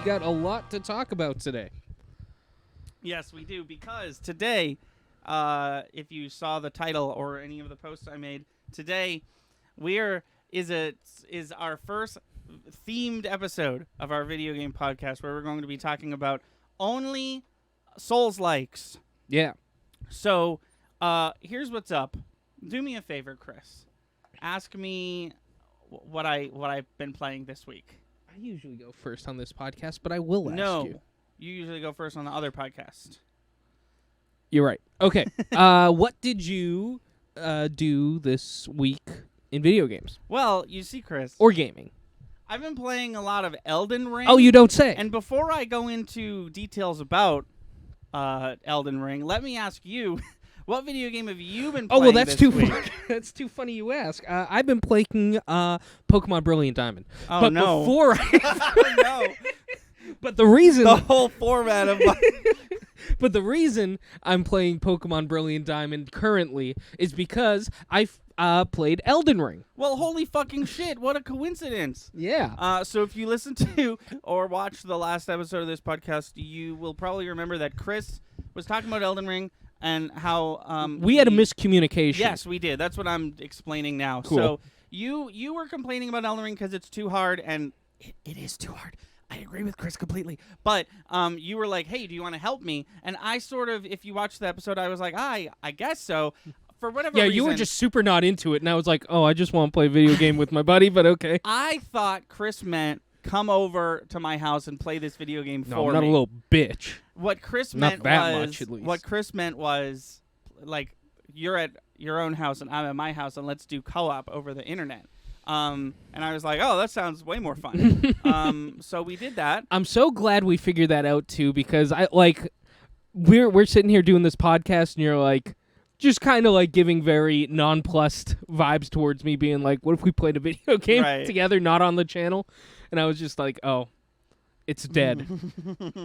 got a lot to talk about today. Yes, we do, because today, if you saw the title or any of the posts I made, today is our first themed episode of our video game podcast where we're going to be talking about only Souls-likes. Yeah. So, here's what's up. Do me a favor, Chris. Ask me what I've been playing this week. I usually go first on this podcast, but I will ask you. You usually go first on the other podcast. You're right. Okay. What did you do this week in video games? Well, you see, Chris. Or gaming? I've been playing a lot of Elden Ring. Oh, you don't say. And before I go into details about Elden Ring, let me ask you, what video game have you been playing? Oh, well, that's this too week? that's too funny you ask. I've been playing Pokemon Brilliant Diamond. Oh, but no. Before Oh, no. But the reason The whole format of my... But the reason I'm playing Pokemon Brilliant Diamond currently is because I played Elden Ring. Well, holy fucking shit, what a coincidence. Yeah. So if you listen to or watch the last episode of this podcast, you will probably remember that Chris was talking about Elden Ring and how... we had a miscommunication. Yes, we did. That's what I'm explaining now. Cool. So you were complaining about Elden Ring because it's too hard, and it is too hard. I agree with Chris completely. But you were like, hey, do you want to help me? And I sort of, if you watch the episode, I was like, I guess so. For whatever reason. Yeah, you were just super not into it, and I was like, oh, I just want to play a video game with my buddy, but okay. I thought Chris meant come over to my house and play this video game for me. No, I'm not a little bitch. What Chris Not meant that was, much, at least. What Chris meant was, like, you're at your own house and I'm at my house, and let's do co-op over the internet. And I was like, oh, that sounds way more fun. So we did that. I'm so glad we figured that out too, because we're sitting here doing this podcast, and you're like, just kind of like giving very nonplussed vibes towards me, being like, what if we played a video game together, not on the channel? And I was just like, oh, it's dead.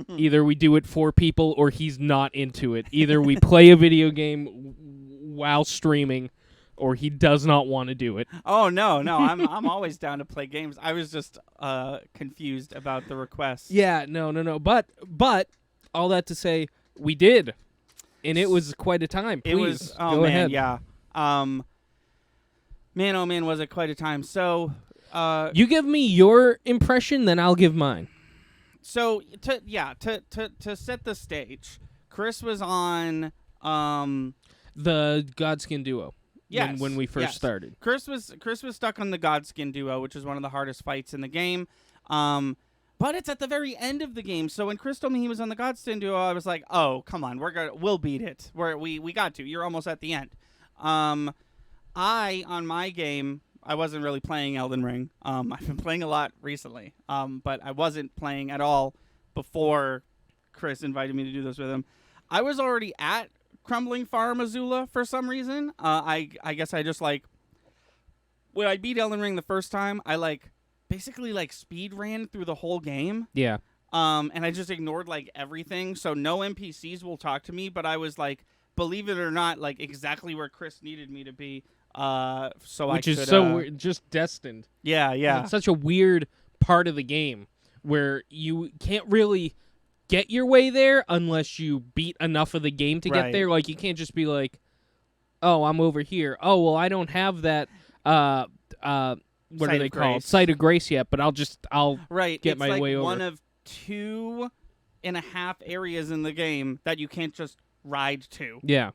Either we do it for people or he's not into it. Either we play a video game while streaming, or he does not want to do it. Oh, no, I'm always down to play games. I was just confused about the request. Yeah, no. But all that to say, we did. And it was quite a time. Please, it was, oh, go man, ahead. Yeah. Man, oh, man, was it quite a time. So... you give me your impression, then I'll give mine. So, to set the stage, Chris was on... the Godskin Duo. Yes, when we first started. Chris was stuck on the Godskin Duo, which is one of the hardest fights in the game. But it's at the very end of the game. So when Chris told me he was on the Godskin Duo, I was like, "Oh, come on, we'll beat it. We got to. You're almost at the end." On my game, I wasn't really playing Elden Ring. I've been playing a lot recently. But I wasn't playing at all before Chris invited me to do this with him. I was already at Crumbling Farm Azula for some reason. I guess I just like when I beat Elden Ring the first time, I basically speed ran through the whole game. Yeah. And I just ignored everything. So no NPCs will talk to me, but I was believe it or not, exactly where Chris needed me to be. Which is so weird, just destined. Yeah. It's such a weird part of the game where you can't really get your way there unless you beat enough of the game to get there. You can't just be like, oh, I'm over here. Oh, well, I don't have that, what are they called? Sight of Grace yet, but I'll get my way over. It's one of 2.5 areas in the game that you can't just ride to. Yeah.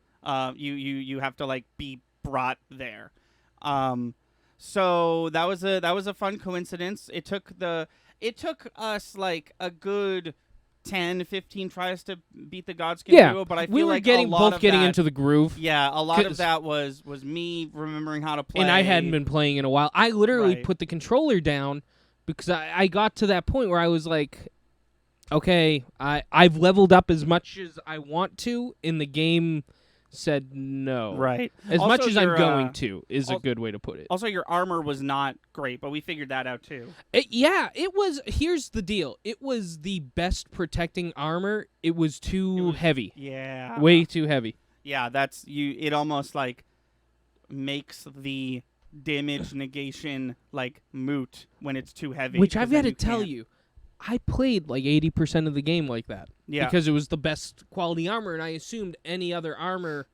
You have to be brought there. So that was a fun coincidence. It took us a good 10-15 tries to beat the Godskin Duo, but I feel we were getting into the groove. Yeah, a lot of that was me remembering how to play. And I hadn't been playing in a while. I literally put the controller down because I got to that point where I was like, okay, I've leveled up as much as I want to, and the game said no. Right. As much as I'm going to is a good way to put it. Also, your armor was not great, but we figured that out too. It was. Here's the deal. It was the best protecting armor. It was too heavy. Yeah. Way too heavy. Yeah, that's you. It almost makes the damage negation moot when it's too heavy. Which I've got to tell you, I played like 80% of the game like that. Yeah. Because it was the best quality armor, and I assumed any other armor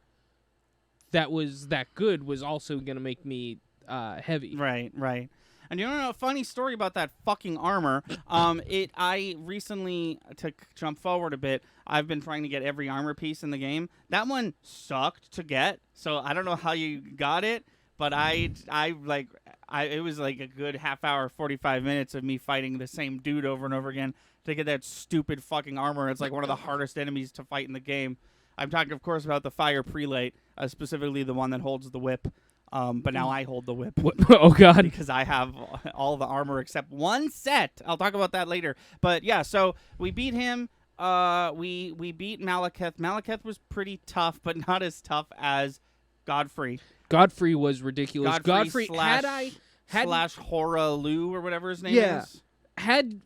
that was that good was also going to make me heavy. Right. And you know a funny story about that fucking armor? I recently, to jump forward a bit, I've been trying to get every armor piece in the game. That one sucked to get, so I don't know how you got it, but it was like a good half hour, 45 minutes of me fighting the same dude over and over again to get that stupid fucking armor. It's like one of the hardest enemies to fight in the game. I'm talking, of course, about the fire prelate, specifically the one that holds the whip. But now I hold the whip. Oh, God. Because I have all the armor except one set. I'll talk about that later. But, yeah, so we beat him. We beat Malekith. Malekith was pretty tough, but not as tough as Godfrey. Godfrey was ridiculous. Godfrey slash Horalu or whatever his name is. Had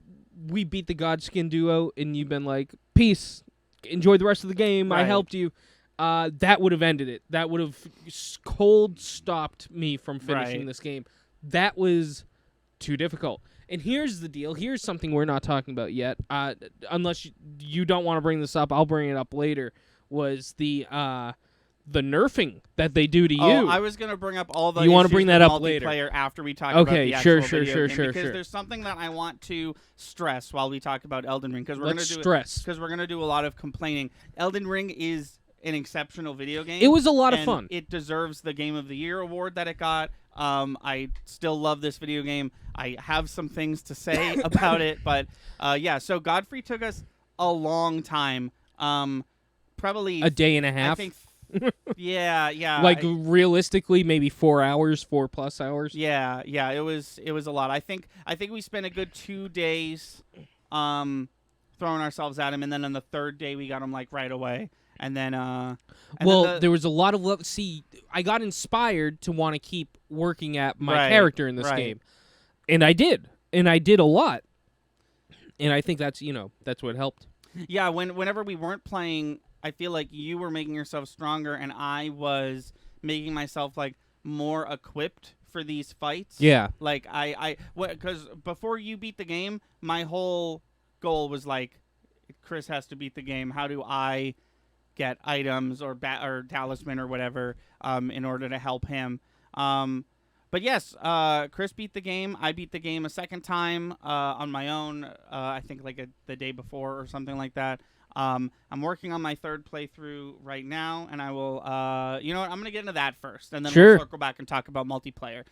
we beat the Godskin duo and you've been like, peace, enjoy the rest of the game, Right. I helped you, that would have ended it. That would have cold stopped me from finishing Right. this game. That was too difficult. And here's the deal. Here's something we're not talking about yet. Unless you don't want to bring this up, I'll bring it up later. Was the nerfing that they do to you. Oh, I was going to bring up all the You want to issues bring with that up later. multiplayer after we talk about the actual sure, video game, because sure. there's something that I want to stress while we talk about Elden Ring, because we're going to do because we're going to do a lot of complaining. Elden Ring is an exceptional video game. It was a lot of and fun. It deserves the Game of the Year award that it got. I still love this video game. I have some things to say about it, but yeah. So Godfrey took us a long time. Probably a day and a half. I think. Yeah. Like realistically, maybe 4 hours, 4+ hours. Yeah. It was a lot. I think we spent a good 2 days, throwing ourselves at him, and then on the third day we got him like right away. And then, there was a lot of love. See, I got inspired to want to keep working at my character in this game, and I did a lot. And I think that's what helped. Yeah. Whenever we weren't playing, I feel like you were making yourself stronger, and I was making myself like more equipped for these fights. Yeah. Like because before you beat the game, my whole goal was like, Chris has to beat the game. How do I get items or talisman or whatever in order to help him? But yes, Chris beat the game. I beat the game a second time on my own. I think like the day before or something like that. I'm working on my third playthrough right now, and I will. You know what? I'm gonna get into that first, and then we'll circle back and talk about multiplayer.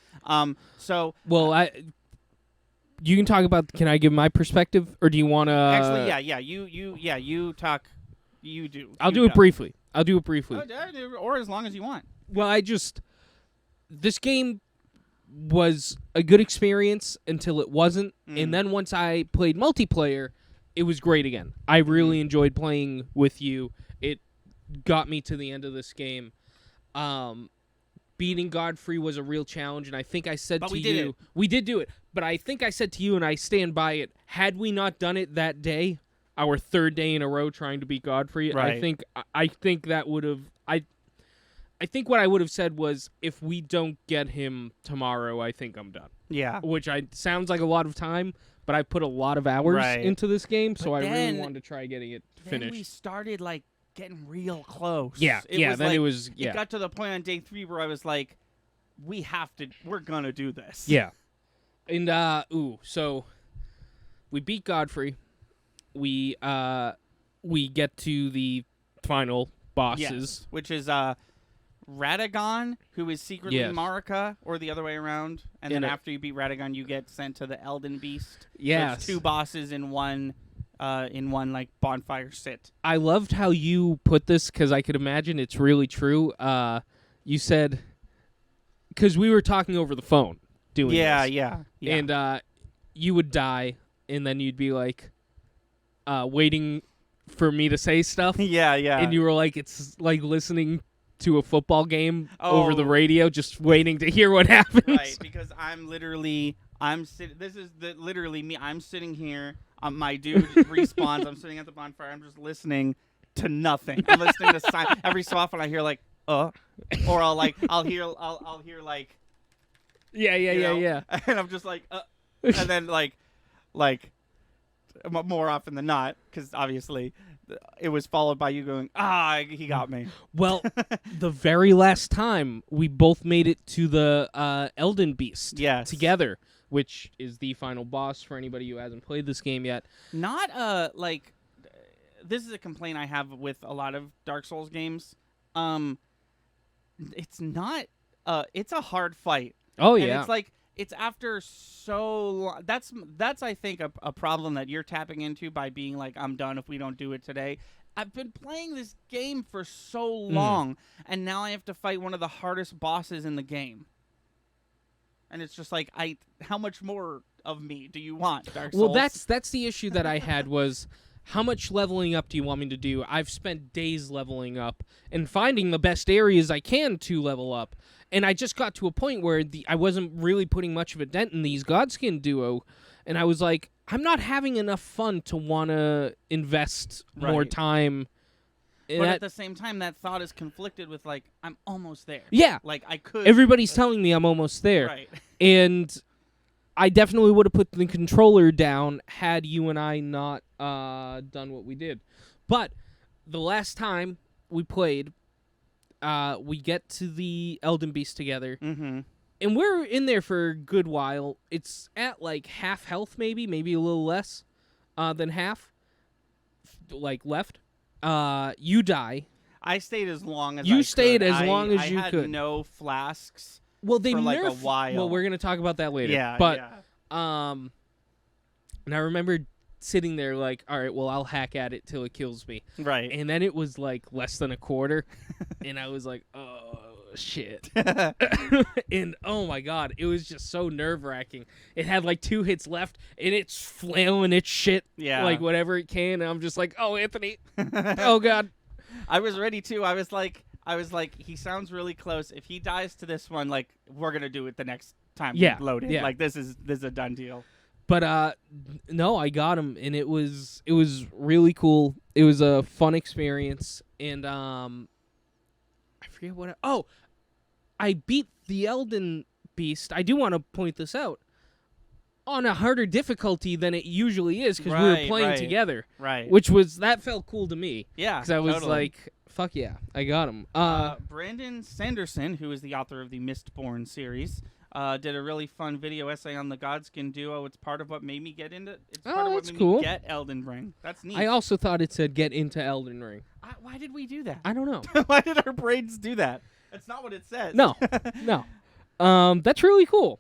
You can talk about. Can I give my perspective, or do you want to? Actually, yeah. You talk. You do. I'll do it briefly. Or as long as you want. Well, this game was a good experience until it wasn't, and then once I played multiplayer, it was great again. I really enjoyed playing with you. It got me to the end of this game. Beating Godfrey was a real challenge, and I think I said to you, we did do it, but I think I said to you, and I stand by it, had we not done it that day, our third day in a row trying to beat Godfrey, right. I think that would have... I think what I would have said was, if we don't get him tomorrow, I think I'm done. Yeah. Which sounds like a lot of time, but I put a lot of hours into this game, so I really wanted to try getting it finished. Then we started, like, getting real close. Yeah, It got to the point on day 3 where I was like, we're gonna do this. Yeah. And, so we beat Godfrey. We get to the final bosses. Yes, which is, Radagon, who is secretly Marika, or the other way around. And then after you beat Radagon, you get sent to the Elden Beast. Yes. So it's 2 bosses in one like bonfire sit. I loved how you put this, because I could imagine it's really true. You said, because we were talking over the phone doing this. Yeah. And you would die, and then you'd be like waiting for me to say stuff. Yeah. And you were like, it's like listening to a football game over the radio, just waiting to hear what happens. Right, because this is literally me. I'm sitting here. My dude respawns. I'm sitting at the bonfire. I'm just listening to nothing. I'm listening to silence. Every so often I hear like, or I'll hear like, yeah. And I'm just like, and then like, more often than not, because obviously it was followed by you going, he got me. Well, the very last time we both made it to the Elden Beast together, which is the final boss for anybody who hasn't played this game yet. Not like this is a complaint I have with a lot of Dark Souls games. It's not it's a hard fight. Oh and yeah. It's like it's after so long. That's I think a problem that you're tapping into by being like, I'm done if we don't do it today. I've been playing this game for so long, and now I have to fight one of the hardest bosses in the game. And it's just like, how much more of me do you want, Dark Souls? Well, that's the issue that I had was, how much leveling up do you want me to do? I've spent days leveling up and finding the best areas I can to level up. And I just got to a point where I wasn't really putting much of a dent in these Godskin duo. And I was like, I'm not having enough fun to want to invest more time. But at the same time, that thought is conflicted with, like, I'm almost there. Yeah. Like, I could. Everybody's telling me I'm almost there. Right. And I definitely would have put the controller down had you and I not done what we did. But the last time we played, we get to the Elden Beast together. Mm-hmm. And we're in there for a good while. It's at, like, half health maybe a little less than half, like, left. You die. I stayed as long as you I stayed could. as long as you I had could. No flasks. Well, they for like nerfed. a while. Well, we're gonna talk about that later. Yeah, but yeah. and I remember sitting there like, all right, well, I'll hack at it till it kills me. Right. And then it was like less than a quarter, and I was like, oh shit. And oh my god, it was just so nerve-wracking. It had like 2 hits left, and it's flailing its shit, like whatever it can. And I'm just like, oh, Anthony, oh god. I was ready too. I was like, he sounds really close. If he dies to this one, like, we're gonna do it the next time we load it. Yeah. Like, this is a done deal. But no, I got him, and it was really cool. It was a fun experience, and I forget what. I beat the Elden Beast. I do want to point this out, on a harder difficulty than it usually is, because we were playing together. Right. Which that felt cool to me. Yeah. Because I was like, fuck yeah, I got him. Brandon Sanderson, who is the author of the Mistborn series, did a really fun video essay on the Godskin duo. It's part of what made me get into. It's part of what made me get Elden Ring. That's neat. I also thought it said get into Elden Ring. Why did we do that? I don't know. Why did our brains do that? That's not what it says. No. That's really cool.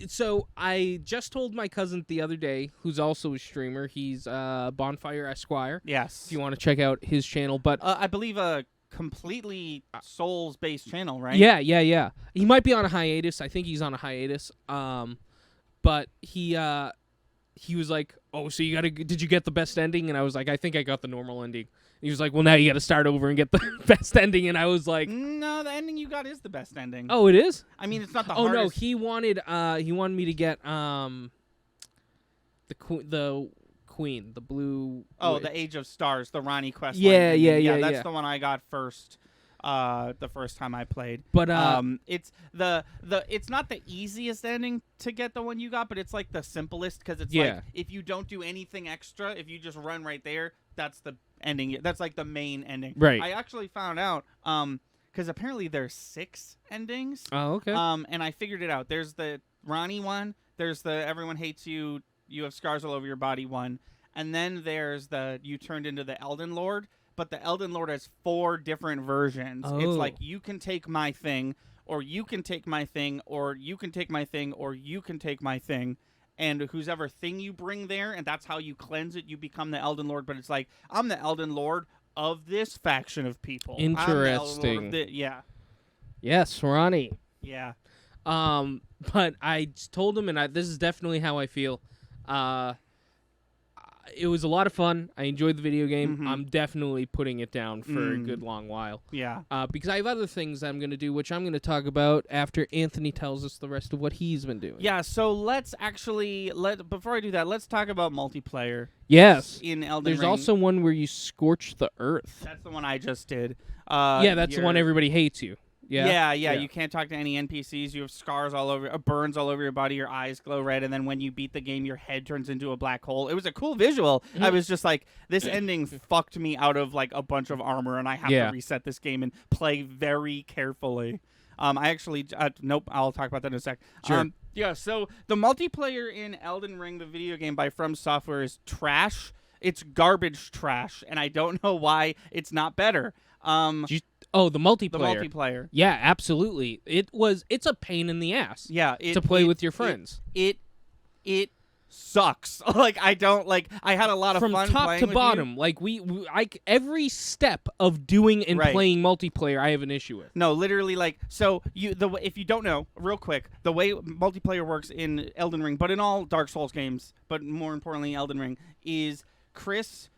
So I just told my cousin the other day, who's also a streamer. He's Bonfire Esquire. Yes. If you want to check out his channel, but I believe a completely Souls-based channel, right? Yeah. He might be on a hiatus. I think he's on a hiatus. But he was like, "Oh, so did you get the best ending?" And I was like, "I think I got the normal ending." He was like, "Well, now you got to start over and get the best ending." And I was like, "No, the ending you got is the best ending." Oh, it is? I mean, it's not the hardest. hardest. Oh no, he wanted me to get the queen, the blue. Oh, the Age of Stars, the Ronnie quest. Yeah. That's the one I got first. The first time I played, but it's it's not the easiest ending to get, the one you got, but it's like the simplest, because it's like, if you don't do anything extra, if you just run right there, that's the ending. That's like the main ending. Right. I actually found out because apparently there's 6 endings. Oh, okay. And I figured it out. There's the Ronnie one. There's the everyone hates you. You have scars all over your body one, and then there's the you turned into the Elden Lord. But the Elden Lord has 4 different versions. Oh. It's like, you can take my thing, or you can take my thing, or you can take my thing, or you can take my thing. And whosever thing you bring there, and that's how you cleanse it, you become the Elden Lord. But it's like, I'm the Elden Lord of this faction of people. Interesting. Yeah. Yes, Ronnie. Yeah. But I told him, and this is definitely how I feel. It was a lot of fun. I enjoyed the video game. Mm-hmm. I'm definitely putting it down for a good long while. Yeah. Because I have other things I'm going to do, which I'm going to talk about after Anthony tells us the rest of what he's been doing. Yeah, so let's actually, before I do that, let's talk about multiplayer. Yes. In Elden Ring. There's also one where you scorch the earth. That's the one I just did. That's the one everybody hates you. Yeah. You can't talk to any NPCs. You have scars all over, burns all over your body. Your eyes glow red, and then when you beat the game, your head turns into a black hole. It was a cool visual. I was just like, this ending fucked me out of like a bunch of armor, and I have to reset this game and play very carefully. I actually nope. I'll talk about that in a sec. Sure. Yeah. So the multiplayer in Elden Ring, the video game by From Software, is trash. It's garbage trash, and I don't know why it's not better. The multiplayer. The multiplayer. Yeah, absolutely. It's a pain in the ass. Yeah, to play with your friends. It sucks. Like I had a lot of fun from top playing to with bottom. you. Like every step of doing and playing multiplayer, I have an issue with. No, literally, like if you don't know, real quick, the way multiplayer works in Elden Ring, but in all Dark Souls games, but more importantly Elden Ring, is Chris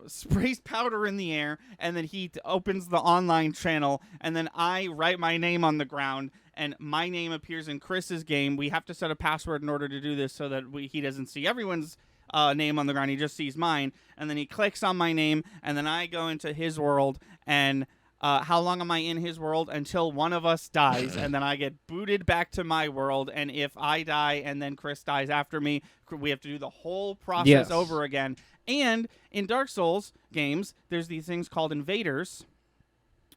sprays powder in the air, and then he opens the online channel, and then I write my name on the ground, and my name appears in Chris's game. We have to set a password in order to do this so that he doesn't see everyone's name on the ground. He just sees mine, and then he clicks on my name, and then I go into his world, and how long am I in his world? Until one of us dies, and then I get booted back to my world, and if I die and then Chris dies after me, we have to do the whole process over again. And in Dark Souls games, there's these things called invaders,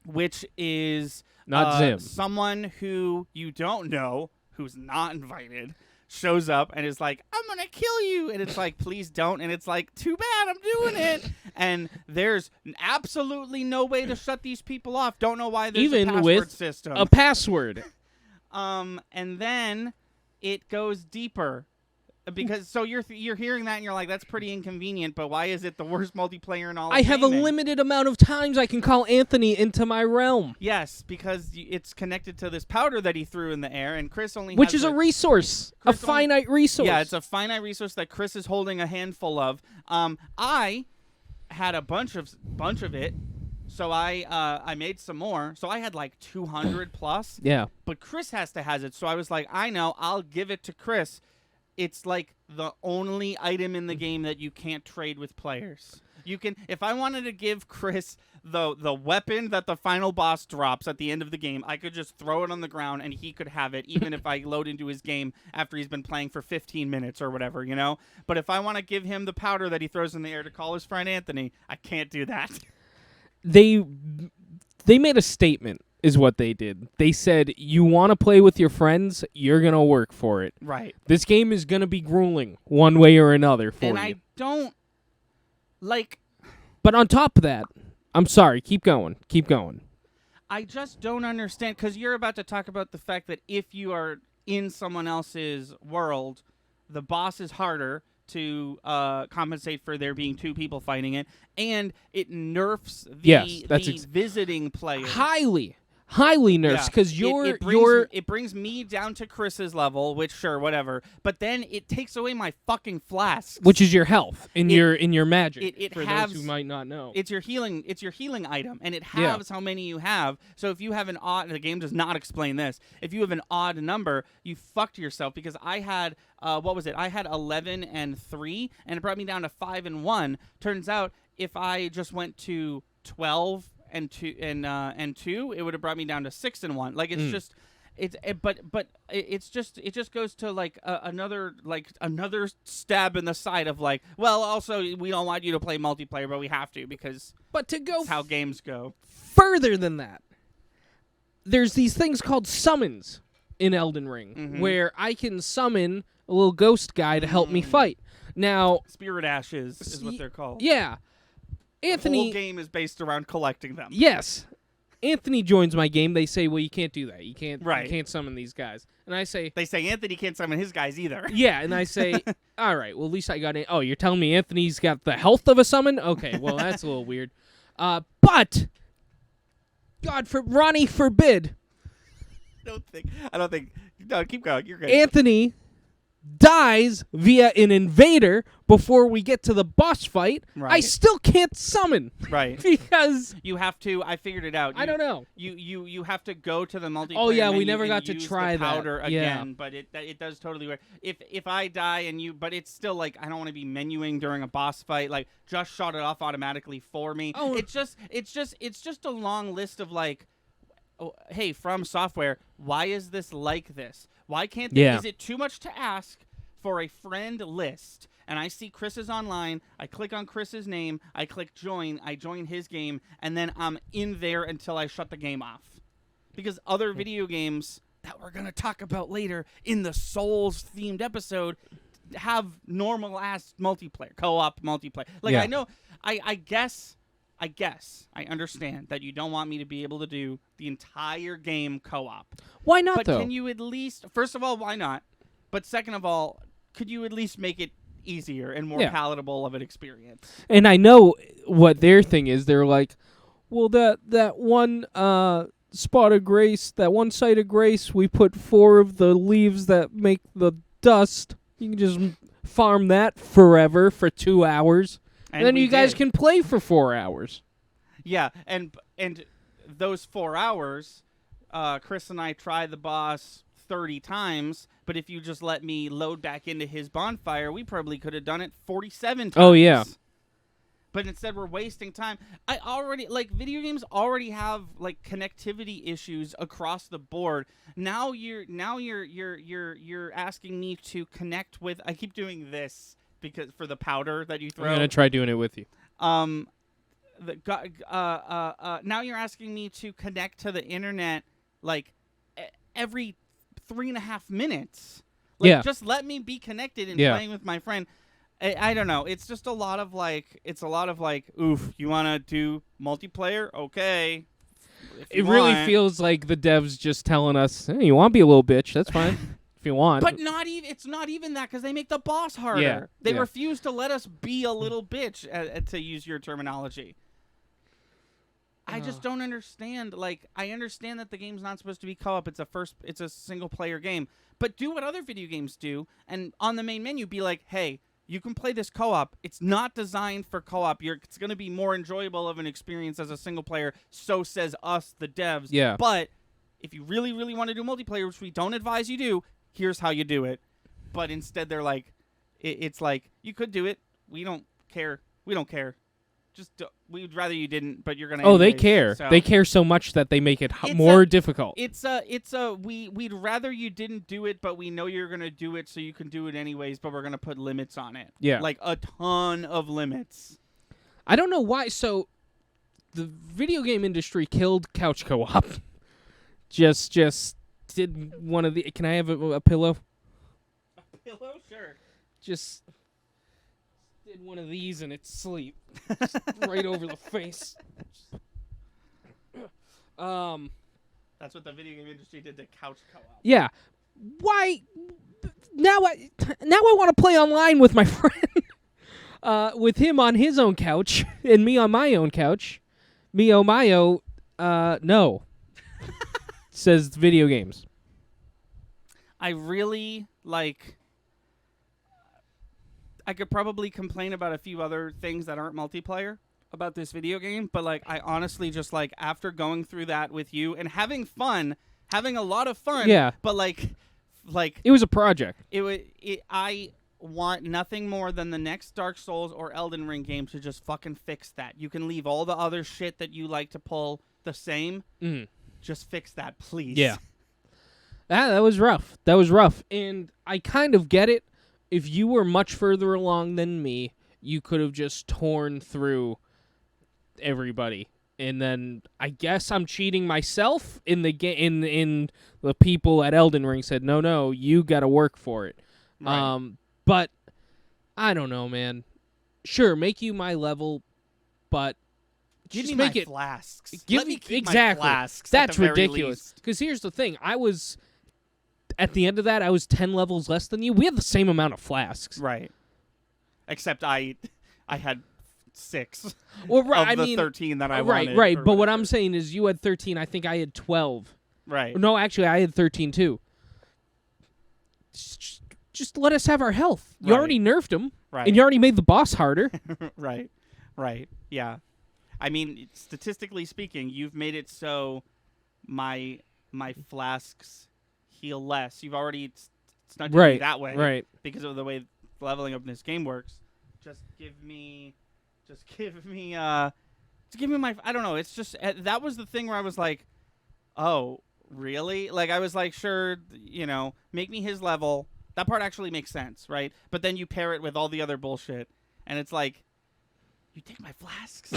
which is not Zim. Someone who you don't know, who's not invited, shows up and is like, I'm going to kill you. And it's like, please don't. And it's like, too bad, I'm doing it. And there's absolutely no way to shut these people off. Don't know why there's a password with system. A password. And then it goes deeper. Because so you're hearing that and you're like, that's pretty inconvenient, but why is it the worst multiplayer in all of I have a gaming? limited amount of times I can call Anthony into my realm. Yes, because it's connected to this powder that he threw in the air, and Chris only Which has is a resource, a finite resource. Yeah, it's a finite resource that Chris is holding a handful of. I had a bunch of it, so I made some more. So I had like 200 plus. Yeah. But Chris has it, so I was like, I know, I'll give it to Chris. It's like the only item in the game that you can't trade with players. You can, if I wanted to give Chris the weapon that the final boss drops at the end of the game, I could just throw it on the ground and he could have it, even if I load into his game after he's been playing for 15 minutes or whatever, you know? But if I want to give him the powder that he throws in the air to call his friend Anthony, I can't do that. They made a statement. Is what they did. They said, you want to play with your friends, you're going to work for it. Right. This game is going to be grueling one way or another for you. And I don't, like... But on top of that, I'm sorry, keep going. I just don't understand, because you're about to talk about the fact that if you are in someone else's world, the boss is harder to compensate for there being two people fighting it, and it nerfs the visiting player. Highly nerfs, because it brings me down to Chris's level, which sure, whatever. But then it takes away my fucking flasks, which is your health in your magic. It for halves, those who might not know, it's your healing item, and it halves how many you have. So if you have an odd, the game does not explain this. If you have an odd number, you fucked yourself, because I had what was it? I had 11 and 3, and it brought me down to 5 and 1. Turns out if I just went to 12 and 2 and 2, it would have brought me down to 6 and 1. Like it's just it just goes to like another stab in the side of like, well, also we don't want you to play multiplayer, but we have to, because to go that's how games go. Further than that, there's these things called summons in Elden Ring, where I can summon a little ghost guy to help me fight. Now, spirit ashes is what they're called. Yeah. Anthony, the whole game is based around collecting them. Yes. Anthony joins my game. They say, well, you can't do that. You can't summon these guys. And I say... They say Anthony can't summon his guys either. Yeah, and I say, all right, well, at least I got it. Oh, you're telling me Anthony's got the health of a summon? Okay, well, that's a little weird. But, Ronnie forbid. I don't think... No, keep going. You're good. Anthony dies via an invader before we get to the boss fight. Right. I still can't summon. Right. Because you have to, I figured it out. I don't know. You have to go to the multiplayer Oh yeah, menu we never got to use try the powder that. again, but it does totally work. If I die and you, but it's still like, I don't want to be menuing during a boss fight. Like, just shot it off automatically for me. Oh. It's just a long list of like, oh, hey, From Software, why is this like this? Why can't they, Yeah. is it too much to ask for a friend list? And I see Chris is online. I click on Chris's name. I click join. I join his game, and then I'm in there until I shut the game off. Because other video games that we're gonna talk about later in the Souls themed episode have normal ass multiplayer, co-op multiplayer. Like Yeah. I know, I guess I understand that you don't want me to be able to do the entire game co-op. Why not, But though? can you at least, first of all, why not? But second of all, could you at least make it easier and more Yeah. palatable of an experience? And I know what their thing is. They're like, well, that one spot of grace, that one site of grace, we put 4 of the leaves that make the dust. You can just farm that forever for 2 hours. And then we you guys did. can play for 4 hours. Yeah, and those 4 hours, Chris and I tried the boss 30 times, but if you just let me load back into his bonfire, we probably could have done it 47 times. Oh, yeah. But instead we're wasting time. I already, like, video games already have, like, connectivity issues across the board. Now you're asking me to connect with, I keep doing this because for the powder that you throw. I'm going to try doing it with you. Now you're asking me to connect to the internet like every 3.5 minutes. Like, Yeah. just let me be connected and Yeah. playing with my friend. I don't know. It's just a lot of like. Oof. You want to do multiplayer? Okay. It really want. feels like the devs just telling us, hey, you want to be a little bitch? That's fine. If you want. But not even. It's not even that because they make the boss harder. Yeah, They yeah. refuse to let us be a little bitch, to use your terminology. I just don't understand. Like, I understand that the game's not supposed to be co-op. It's a single player game. But do what other video games do, and on the main menu, be like, hey, you can play this co-op. It's not designed for co-op. It's going to be more enjoyable of an experience as a single player. So says us, the devs. Yeah. But if you really, really want to do multiplayer, which we don't advise you do, here's how you do it. But instead, they're like, it's like, you could do it. We don't care. We don't care. We'd rather you didn't, but you're gonna. Oh, they anyways, care. so. They care so much that they make it It's more difficult. We'd rather you didn't do it, but we know you're gonna do it, so you can do it anyways. But we're gonna put limits on it. Yeah. Like a ton of limits. I don't know why. So, the video game industry killed couch co-op. just did one of the. Can I have a pillow? A pillow, sure. Just did one of these and it's sleep. Right over the face. That's what the video game industry did to couch co-op. Yeah. Why? Now I want to play online with my friend. With him on his own couch and me on my own couch. Mio Mayo, no. Says video games. I really like. I could probably complain about a few other things that aren't multiplayer about this video game, but like I honestly just like after going through that with you and having a lot of fun. Yeah. But like It was a project. I want nothing more than the next Dark Souls or Elden Ring game to just fucking fix that. You can leave all the other shit that you like to pull the same. Just fix that, please. Yeah. That was rough. That was rough. And I kind of get it. If you were much further along than me, you could have just torn through everybody. And then I guess I'm cheating myself in the in the people at Elden Ring said, "No, you got to work for it." Right. But I don't know, man. Sure, make you my level, but Give just me make my it flasks. Give Let me me keep exactly. my flasks. at That's the very ridiculous. least. Because here's the thing: I was at the end of that. I was 10 levels less than you. We had the same amount of flasks. Right. Except I had 6 Well, right, of the I mean, 13 that I right. wanted. Right. or But what whatever. I'm saying is, you had 13. I think I had 12. Right. No, actually, I had 13 too. Just let us have our health. You Right. already nerfed him, Right. and you already made the boss harder. Right. Right. Yeah. I mean, statistically speaking, you've made it so my flasks heal less. You've already it's not doing Right. it that way Right. because of the way leveling up in this game works. Just give me my I don't know, it's just that was the thing where I was like, oh, really? Like, I was like, sure, make me his level. That part actually makes sense, right? But then you pair it with all the other bullshit, and it's like, you take my flasks?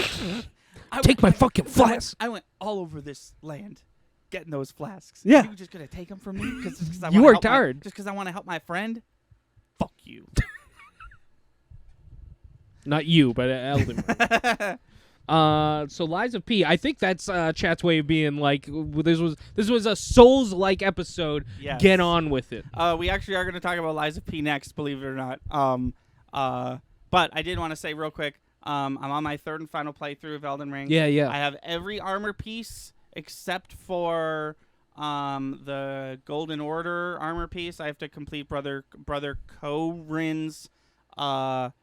Take my fucking flasks. I went all over this land getting those flasks. Yeah. You just going to take them from me? Cause You worked hard. Just because I want to help my friend? Fuck you. Not you, but Elden Ring. So Lies of P. I think that's chat's way of being like, this was a Souls-like episode. Yes. Get on with it. We actually are going to talk about Lies of P next, believe it or not. But I did want to say real quick, I'm on my third and final playthrough of Elden Ring. Yeah. I have every armor piece except for the Golden Order armor piece. I have to complete Brother Corin's quest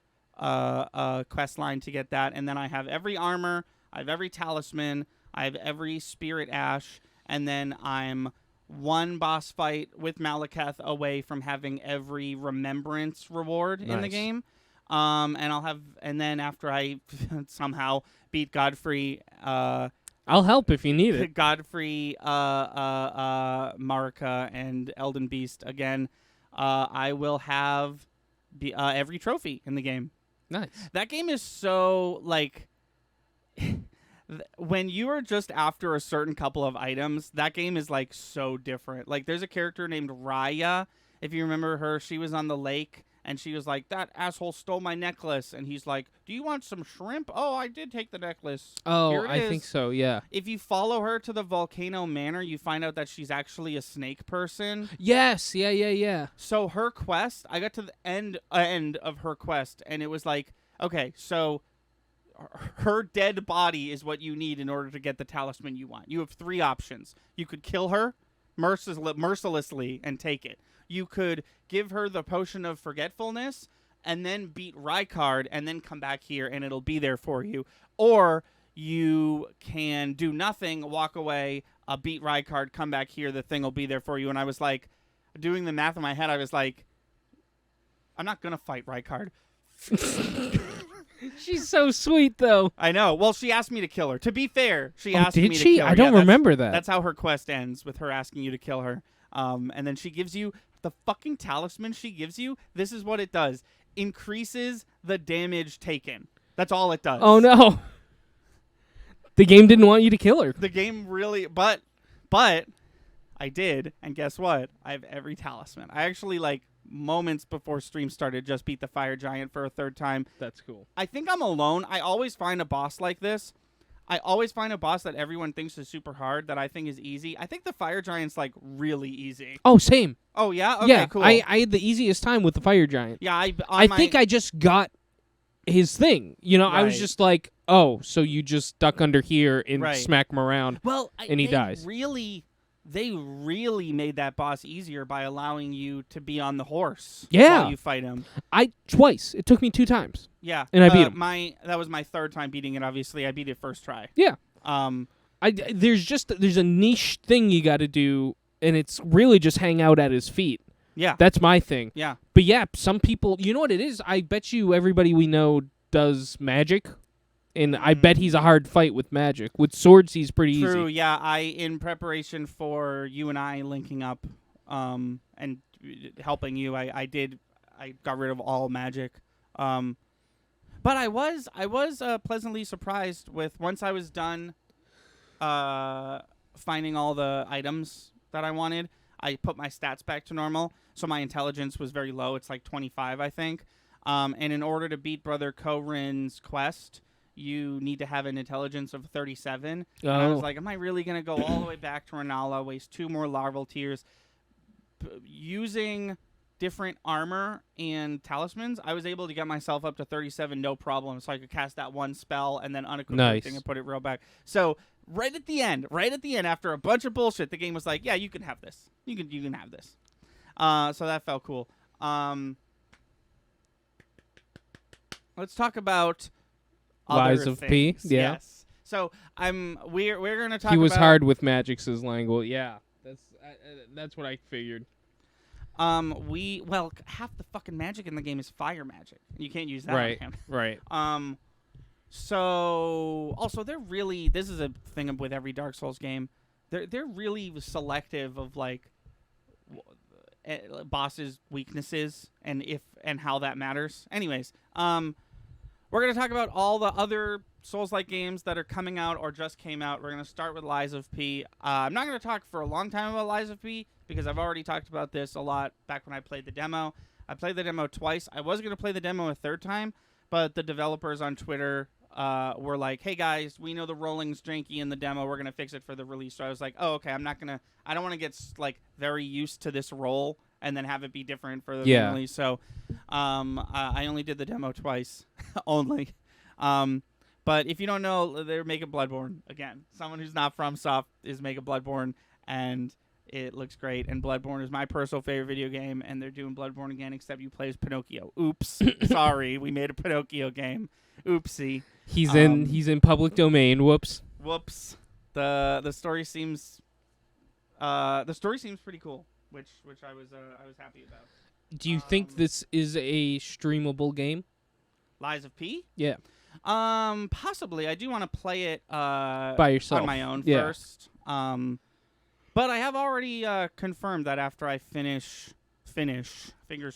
line to get that, and then I have every armor, I have every talisman, I have every spirit ash, and then I'm one boss fight with Malekith away from having every remembrance reward in the game. And then after I somehow beat Godfrey, I'll help if you need it. Godfrey, Marika, and Elden Beast again, I will have every trophy in the game. Nice. That game is so, like, when you are just after a certain couple of items, that game is, like, so different. Like, there's a character named Raya. If you remember her, she was on the lake, and she was like, that asshole stole my necklace. And he's like, do you want some shrimp? Oh, I did take the necklace. Oh, Here it I is. think so, yeah. If you follow her to the Volcano Manor, you find out that she's actually a snake person. Yes, yeah. So her quest, I got to the end of her quest, and it was like, okay, so her dead body is what you need in order to get the talisman you want. You have three options. You could kill her mercilessly and take it. You could give her the potion of forgetfulness and then beat Rykard and then come back here and it'll be there for you. Or you can do nothing, walk away, beat Rykard, come back here, the thing will be there for you. And I was like, doing the math in my head, I was like, I'm not going to fight Rykard. She's so sweet, though. I know. Well, she asked me to kill her. To be fair, she asked me to she? kill her. I don't remember that. That's how her quest ends, with her asking you to kill her. And then she gives you the fucking talisman she gives you. This is what it does. Increases the damage taken. That's all it does. Oh, no. The game didn't want you to kill her. The game really... But I did. And guess what? I have every talisman. I actually, like, moments before stream started, just beat the fire giant for a third time. That's cool. I think I'm alone. I always find a boss like this. I always find a boss that everyone thinks is super hard that I think is easy. I think the fire giant's, like, really easy. Oh, same. Oh, yeah? Okay, yeah, cool. I had the easiest time with the fire giant. Yeah, I think I just got his thing. You know, I was Right. just like, oh, so you just duck under here and Right. smack him around. Well, and he dies. They really made that boss easier by allowing you to be on the horse Yeah. while you fight him. Twice. It took me 2 times. Yeah. And I beat him. That was my third time beating it, obviously. I beat it first try. Yeah. There's a niche thing you got to do, and it's really just hang out at his feet. Yeah. That's my thing. Yeah. But yeah, some people, you know what it is? I bet you everybody we know does magic, and I bet he's a hard fight with magic. With swords, he's pretty True, easy. yeah. In preparation for you and I linking up and helping you, I got rid of all magic. But I was pleasantly surprised with, once I was done finding all the items that I wanted, I put my stats back to normal, so my intelligence was very low. It's like 25, I think. And in order to beat Brother Corin's quest, you need to have an intelligence of 37. And I was like, am I really going to go all the way back to Renala, waste 2 more larval tears? Using different armor and talismans, I was able to get myself up to 37 no problem, so I could cast that one spell and then unequip everything and put it real back. So right at the end, after a bunch of bullshit, the game was like, yeah, you can have this. You can have this. So that felt cool. Let's talk about Lies other of things. P. Yeah. Yes. So we're gonna talk. He was about, hard with magic, says Languel. Yeah, that's what I figured. half the fucking magic in the game is fire magic. You can't use that on him. Right. So also this is a thing with every Dark Souls game. they're really selective of like bosses' weaknesses and how that matters. Anyways, we're gonna talk about all the other Souls-like games that are coming out or just came out. We're gonna start with Lies of P. I'm not gonna talk for a long time about Lies of P because I've already talked about this a lot back when I played the demo. I played the demo twice. I was gonna play the demo a third time, but the developers on Twitter were like, "Hey guys, we know the rolling's janky in the demo. We're gonna fix it for the release." So I was like, "Oh, okay. I don't want to get like very used to this roll and then have it be different for the release." So I only did the demo twice, only. But if you don't know, they're making Bloodborne again. Someone who's not from Soft is making Bloodborne, and it looks great. And Bloodborne is my personal favorite video game, and they're doing Bloodborne again, except you play as Pinocchio. Oops, sorry, we made a Pinocchio game. Oopsie. He's in public domain. Whoops. Whoops. The story seems pretty cool, which I was happy about. Do you think this is a streamable game? Lies of P? Yeah. Possibly. I do want to play it by yourself on my own first. But I have already confirmed that after I finish, fingers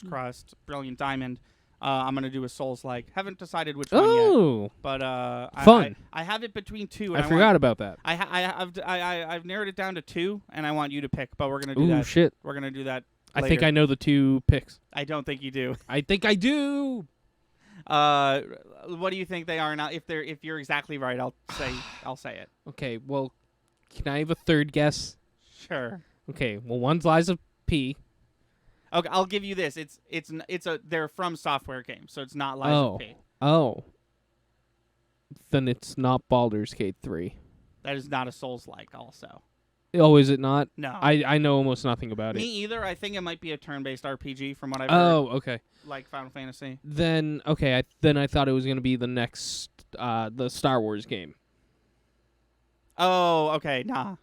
crossed, Brilliant Diamond, I'm gonna do a Souls-like. Haven't decided which one yet. But fun. I have it between two. And I forgot about that. I've narrowed it down to two, and I want you to pick. But we're gonna do that. Shit. We're gonna do that. I later. think I know the two picks. I don't think you do. I think I do. What do you think they are now? If you're exactly right, I'll say it. Okay. Well, can I have a third guess? Sure. Okay. Well, one's Lies of P. Okay, I'll give you this. They're from Software games, so it's not Lies of P. Oh. Then it's not Baldur's Gate 3. That is not a Souls-like. Also. Oh, is it not? No. I know almost nothing about Me it. either. I think it might be a turn-based RPG from what I've heard. Oh, okay. Like Final Fantasy. Then okay. I thought it was gonna be the next the Star Wars game. Oh, okay. Nah.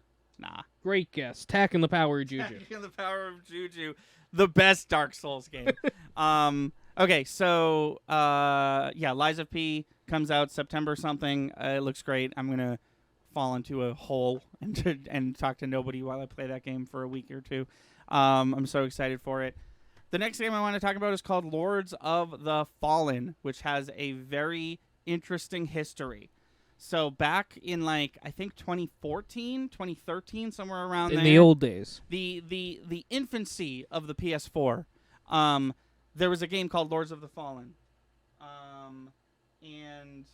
Great guess. Tack in the Power of Juju. Tack in the Power of Juju, the best Dark Souls game. Okay, so Lies of P comes out September something. It looks great. I'm gonna fall into a hole and talk to nobody while I play that game for a week or two. I'm so excited for it. The next game I want to talk about is called Lords of the Fallen, which has a very interesting history. So back in I think 2014, 2013, somewhere around there. In the old days. The infancy of the PS4. There was a game called Lords of the Fallen. And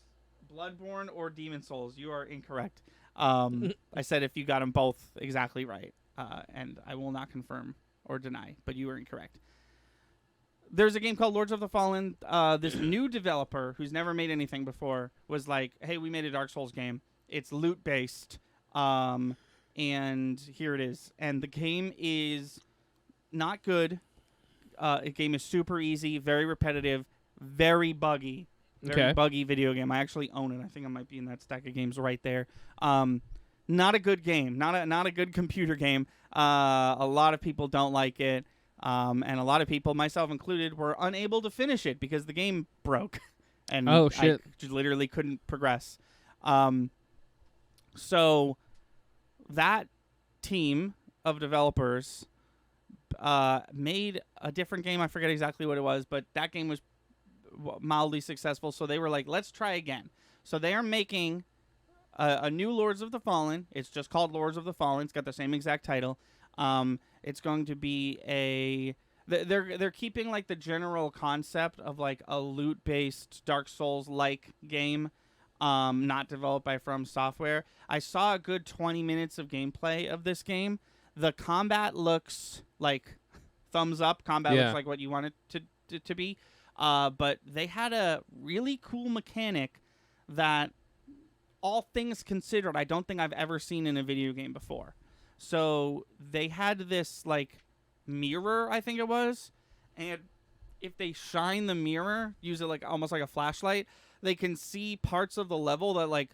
Bloodborne or Demon Souls, you are incorrect. I said if you got them both exactly right. And I will not confirm or deny, but you are incorrect. There's a game called Lords of the Fallen. This new developer who's never made anything before was like, hey, we made a Dark Souls game. It's loot-based. And here it is. And the game is not good. The game is super easy, very repetitive, very buggy. Very buggy video game. I actually own it. I think I might be in that stack of games right there. Not a good game. Not a good computer game. A lot of people don't like it. And a lot of people, myself included, were unable to finish it because the game broke. And oh, shit. I just literally couldn't progress. So that team of developers made a different game. I forget exactly what it was, but that game was mildly successful. So they were like, let's try again. So they are making a new Lords of the Fallen. It's just called Lords of the Fallen. It's got the same exact title. It's going to be they're keeping the general concept of a loot-based Dark Souls-like game, not developed by From Software. I saw a good 20 minutes of gameplay of this game. The combat looks like thumbs up. Combat looks like what you want it to be. But they had a really cool mechanic that, all things considered, I don't think I've ever seen in a video game before. So they had this mirror, I think it was, and if they shine the mirror, use it almost like a flashlight, they can see parts of the level that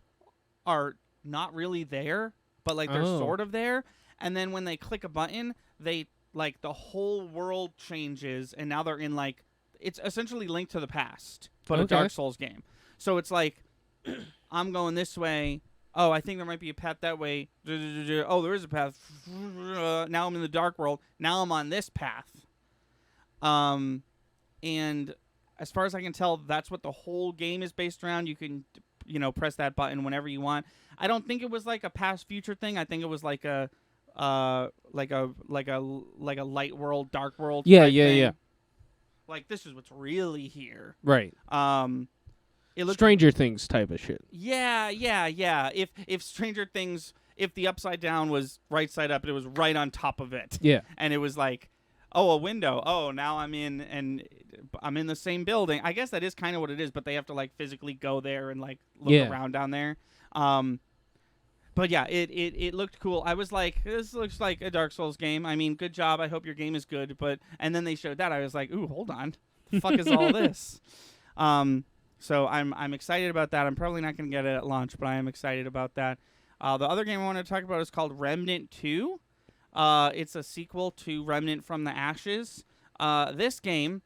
are not really there, but they're sort of there. And then when they click a button, they the whole world changes, and now they're in it's essentially Link to the Past, but a Dark Souls game. So it's I'm going this way, oh, I think there might be a path that way. Oh, there is a path. Now I'm in the dark world. Now I'm on this path. And as far as I can tell, that's what the whole game is based around. You can, press that button whenever you want. I don't think it was like a past future thing. I think it was like a light world, dark world. Yeah, type thing. yeah. Like this is what's really here. Right. It looked Stranger Things type of shit. Yeah. If Stranger Things, if the upside down was right side up, it was right on top of it. Yeah. And it was like, oh, a window. Oh, now I'm in the same building. I guess that is kind of what it is, but they have to like physically go there and like look around down there. But yeah, it looked cool. I was like, this looks like a Dark Souls game. I mean, good job. I hope your game is good. And then they showed that. I was like, ooh, hold on. The fuck is all this? So I'm excited about that. I'm probably not going to get it at launch, but I am excited about that. The other game I want to talk about is called Remnant 2. It's a sequel to Remnant from the Ashes. This game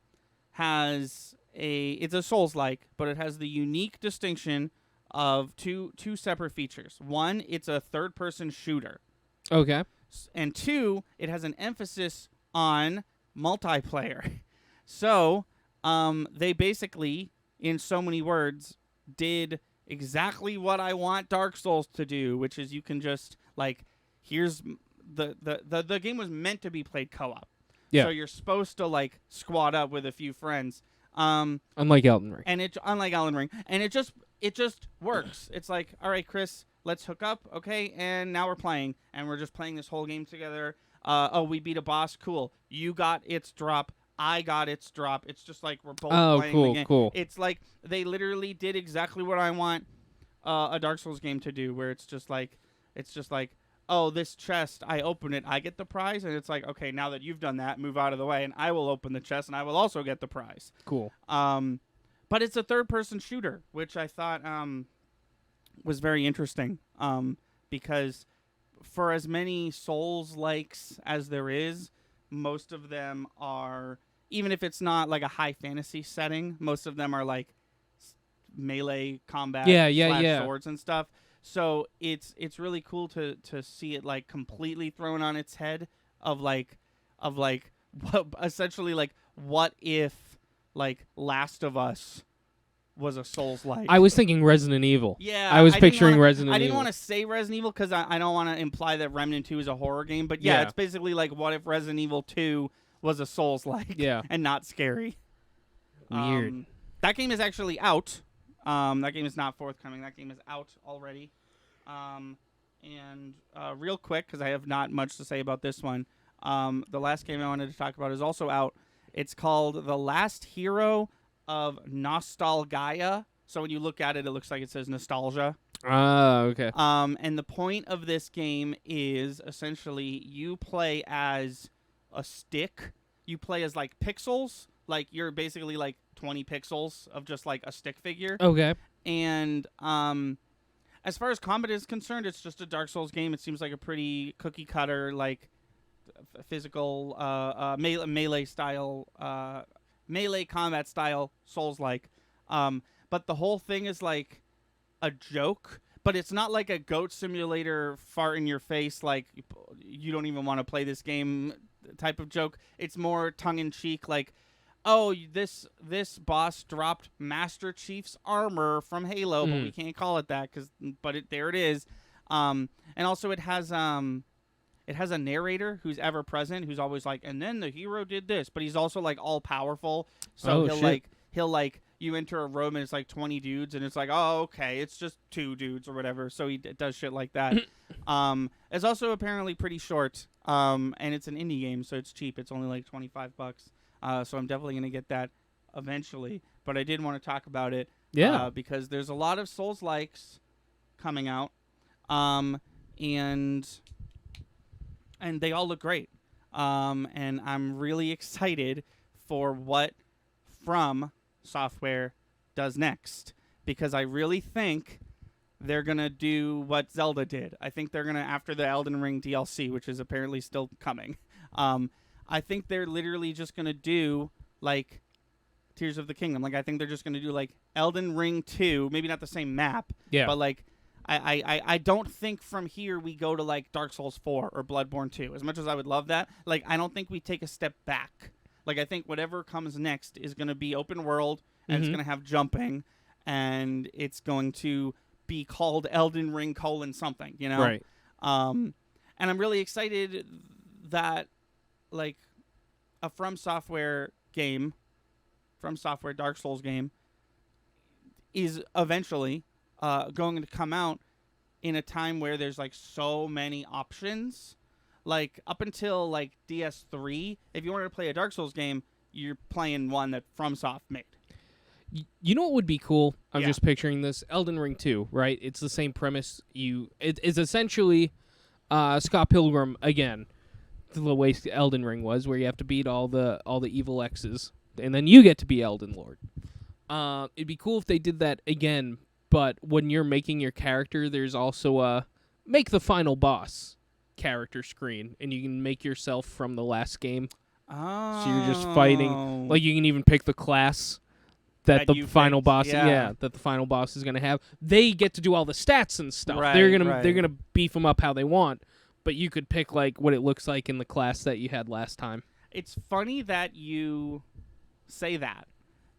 it's a Souls-like, but it has the unique distinction of two separate features. One, it's a third-person shooter. Okay. And two, it has an emphasis on multiplayer. So, they basically, in so many words, did exactly what I want Dark Souls to do, which is you can just, like, here's... The game was meant to be played co-op. Yeah. So you're supposed to, like, squad up with a few friends. Unlike Elden Ring. And unlike Elden Ring. And it just works. It's like, all right, Chris, let's hook up, okay? And now we're playing. And we're just playing this whole game together. We beat a boss. Cool. You got its drop. I got its drop. It's just like we're both playing the game. Cool. It's like they literally did exactly what I want a Dark Souls game to do, where it's just like, oh, this chest, I open it, I get the prize, and it's like, okay, now that you've done that, move out of the way, and I will open the chest, and I will also get the prize. Cool. But it's a third-person shooter, which I thought was very interesting, because for as many Souls-likes as there is, most of them are, even if it's not like a high fantasy setting, most of them are like melee combat, swords and stuff. So it's really cool to see it like completely thrown on its head of like what, essentially like what if like Last of Us was a Souls-like. I was thinking Resident Evil. Yeah, I was picturing Resident Evil. I didn't want to say Resident Evil because I don't want to imply that Remnant 2 is a horror game, but yeah, it's basically like what if Resident Evil 2 was a Souls-like and not scary. Weird. That game is actually out. That game is not forthcoming. That game is out already. Real quick, because I have not much to say about this one, the last game I wanted to talk about is also out. It's called The Last Hero of Nostalgaia. So when you look at it, it looks like it says nostalgia. Okay. And the point of this game is essentially you play as a stick. You play as like pixels. Like you're basically like 20 pixels of just like a stick figure. Okay. And as far as combat is concerned, it's just a Dark Souls game. It seems like a pretty cookie cutter, like physical melee style, melee combat style Souls-like. But the whole thing is like a joke. But it's not like a goat simulator fart in your face, like you don't even want to play this game type of joke. It's more tongue in cheek, like, oh, this boss dropped Master Chief's armor from Halo, but we can't call it that there it is. And also it has a narrator who's ever present, who's always like, and then the hero did this, but he's also like all powerful. So he'll you enter a room and it's like 20 dudes, and it's like, oh, okay, it's just 2 dudes or whatever. So he does shit like that. It's also apparently pretty short, and it's an indie game, so it's cheap. It's only like $25. So I'm definitely going to get that eventually. But I did want to talk about it. Yeah. Because there's a lot of Souls-likes coming out. And they all look great. And I'm really excited for what From Software does next. Because I really think they're going to do what Zelda did. I think they're going to, after the Elden Ring DLC, which is apparently still coming, I think they're literally just going to do, like, Tears of the Kingdom. Like, I think they're just going to do, like, Elden Ring 2, maybe not the same map, but, like, I don't think from here we go to like Dark Souls 4 or Bloodborne 2. As much as I would love that, like I don't think we take a step back. Like I think whatever comes next is going to be open world and it's going to have jumping and it's going to be called Elden Ring : something, you know? Right. And I'm really excited that like a From Software Dark Souls game is eventually going to come out in a time where there's like so many options. Like up until like DS3, if you wanted to play a Dark Souls game, you're playing one that FromSoft made. You know what would be cool? I'm Yeah. just picturing this. Elden Ring 2, right? It's the same premise. It is essentially Scott Pilgrim again, the way Elden Ring was, where you have to beat all the evil X's, and then you get to be Elden Lord. It'd be cool if they did that again, but when you're making your character, there's also a make the final boss character screen, and you can make yourself from the last game. Oh. So you're just fighting. Like you can even pick the class that the you final picked, boss, yeah. that the final boss is gonna have. They get to do all the stats and stuff. Right, they're right. gonna beef them up how they want, but you could pick like what it looks like in the class that you had last time. It's funny that you say that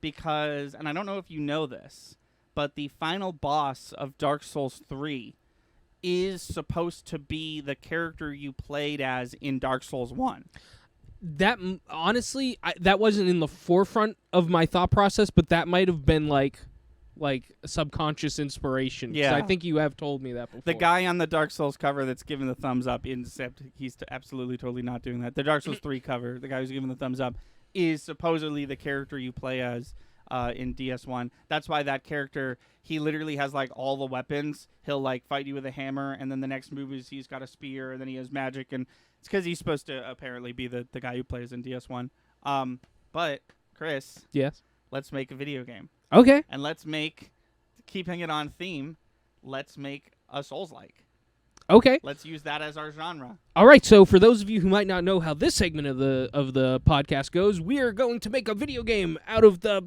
because, and I don't know if you know this, but the final boss of Dark Souls 3 is supposed to be the character you played as in Dark Souls 1. That honestly, that wasn't in the forefront of my thought process, but that might have been like subconscious inspiration. 'Cause Yeah. I think you have told me that before. The guy on the Dark Souls cover that's giving the thumbs up, except he's absolutely totally not doing that. The Dark Souls 3 cover, the guy who's giving the thumbs up, is supposedly the character you play as in DS1. That's why that character, he literally has like all the weapons. He'll like fight you with a hammer, and then the next move is he's got a spear, and then he has magic, and it's because he's supposed to apparently be the guy who plays in DS1. But Chris, Yes. let's make a video game, Okay. and let's make, keeping it on theme, let's make a Souls-like. Okay. Let's use that as our genre. All right, so for those of you who might not know how this segment of the podcast goes, we are going to make a video game out of the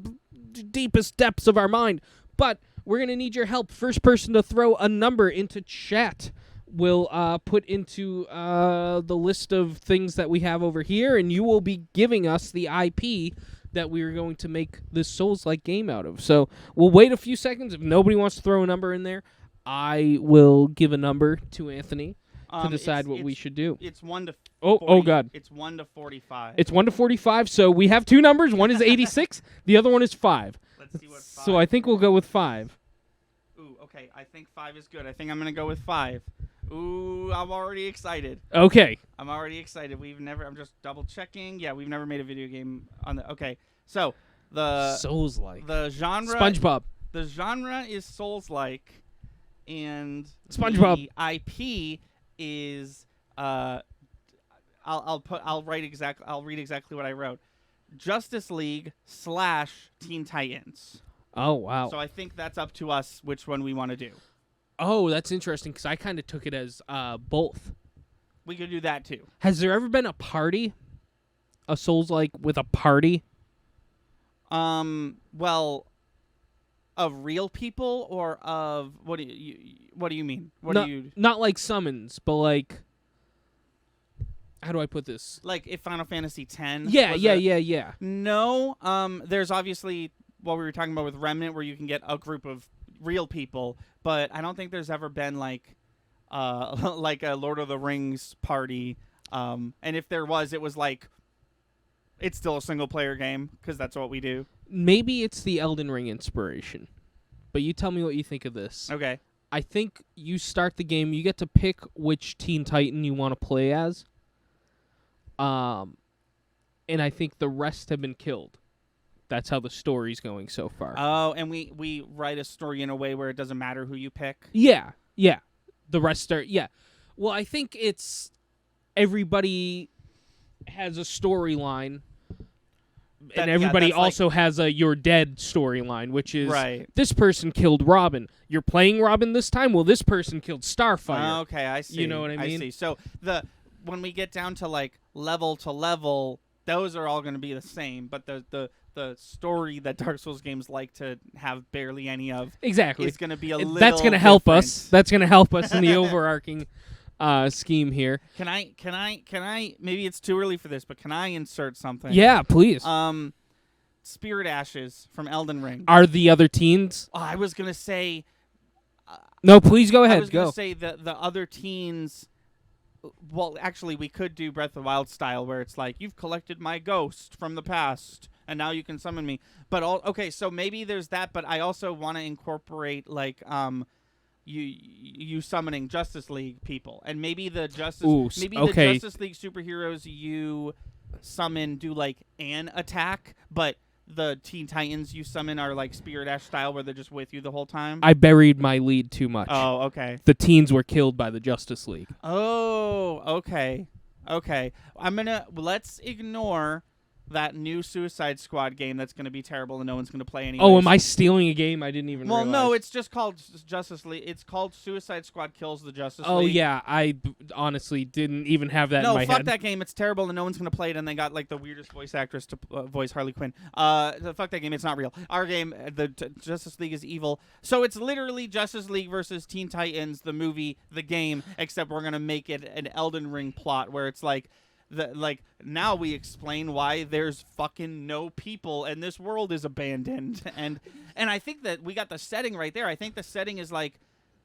deepest depths of our mind, but we're going to need your help. First person to throw a number into chat will put into the list of things that we have over here, and you will be giving us the IP that we are going to make this Souls-like game out of. So we'll wait a few seconds. If nobody wants to throw a number in there, I will give a number to Anthony to decide what we should do. It's 1 to 40, Oh, God. It's 1 to 45. It's 1 to 45, so we have two numbers. One is 86, the other one is 5. Let's see what 5. So I think we'll go with 5. Ooh, okay. I think 5 is good. I think I'm gonna go with 5. Ooh, I'm already excited. Okay. I'm just double checking. Yeah, we've never made a video game on the. Okay, so Souls-like. the genre. SpongeBob. The genre is Souls-like, and SpongeBob. the IP is I'll read exactly what I wrote. Justice League / Teen Titans. Oh, wow. So I think that's up to us which one we want to do. Oh, that's interesting, because I kind of took it as both. We could do that too. Has there ever been a party? A Souls-like with a party? Well, of real people or of what do you mean? Not like summons, but like, how do I put this? Like if Final Fantasy X? Yeah. No. There's obviously what we were talking about with Remnant, where you can get a group of real people, but I don't think there's ever been like a Lord of the Rings party. And if there was, it was like it's still a single player game because that's what we do. Maybe it's the Elden Ring inspiration, but you tell me what you think of this. Okay. I think you start the game, you get to pick which Teen Titan you want to play as. And I think the rest have been killed. That's how the story's going so far. Oh, and we write a story in a way where it doesn't matter who you pick? Yeah. The rest are, yeah. Well, I think it's everybody has a storyline, and everybody also has a you're dead storyline, which is this person killed Robin. You're playing Robin this time? Well, this person killed Starfire. Okay, I see. You know what I mean? I see. So when we get down to like level to level, those are all going to be the same, but the the story that Dark Souls games like to have barely any of. Exactly. It's going to be a little That's going to help different. us. That's going to help us in the overarching scheme here. Can I maybe it's too early for this, but can I insert something? Yeah, please. Spirit Ashes from Elden Ring. Are the other teens? I was going to say No, please go ahead. I was going Go. to say the other teens. Well, actually, we could do Breath of the Wild style, where it's like, you've collected my ghost from the past, and now you can summon me. But okay, so maybe there's that, but I also want to incorporate like you summoning Justice League people, and maybe the Justice League superheroes you summon do like an attack, but the Teen Titans you summon are like Spirit Ash style, where they're just with you the whole time. I buried my lead too much. Oh, okay. The teens were killed by the Justice League. Oh, okay. Let's ignore that new Suicide Squad game that's going to be terrible and no one's going to play anyway. Oh, am I stealing a game? I didn't even realize. No, it's just called Justice League. It's called Suicide Squad Kills the Justice League. Oh, yeah. I honestly didn't even have that in my head. No, fuck that game. It's terrible and no one's going to play it, and they got like the weirdest voice actress to voice Harley Quinn. Fuck that game. It's not real. Our game, the Justice League is evil. So it's literally Justice League versus Teen Titans, the movie, the game, except we're going to make it an Elden Ring plot where it's like, now we explain why there's fucking no people and this world is abandoned, and I think that we got the setting right there. I think the setting is like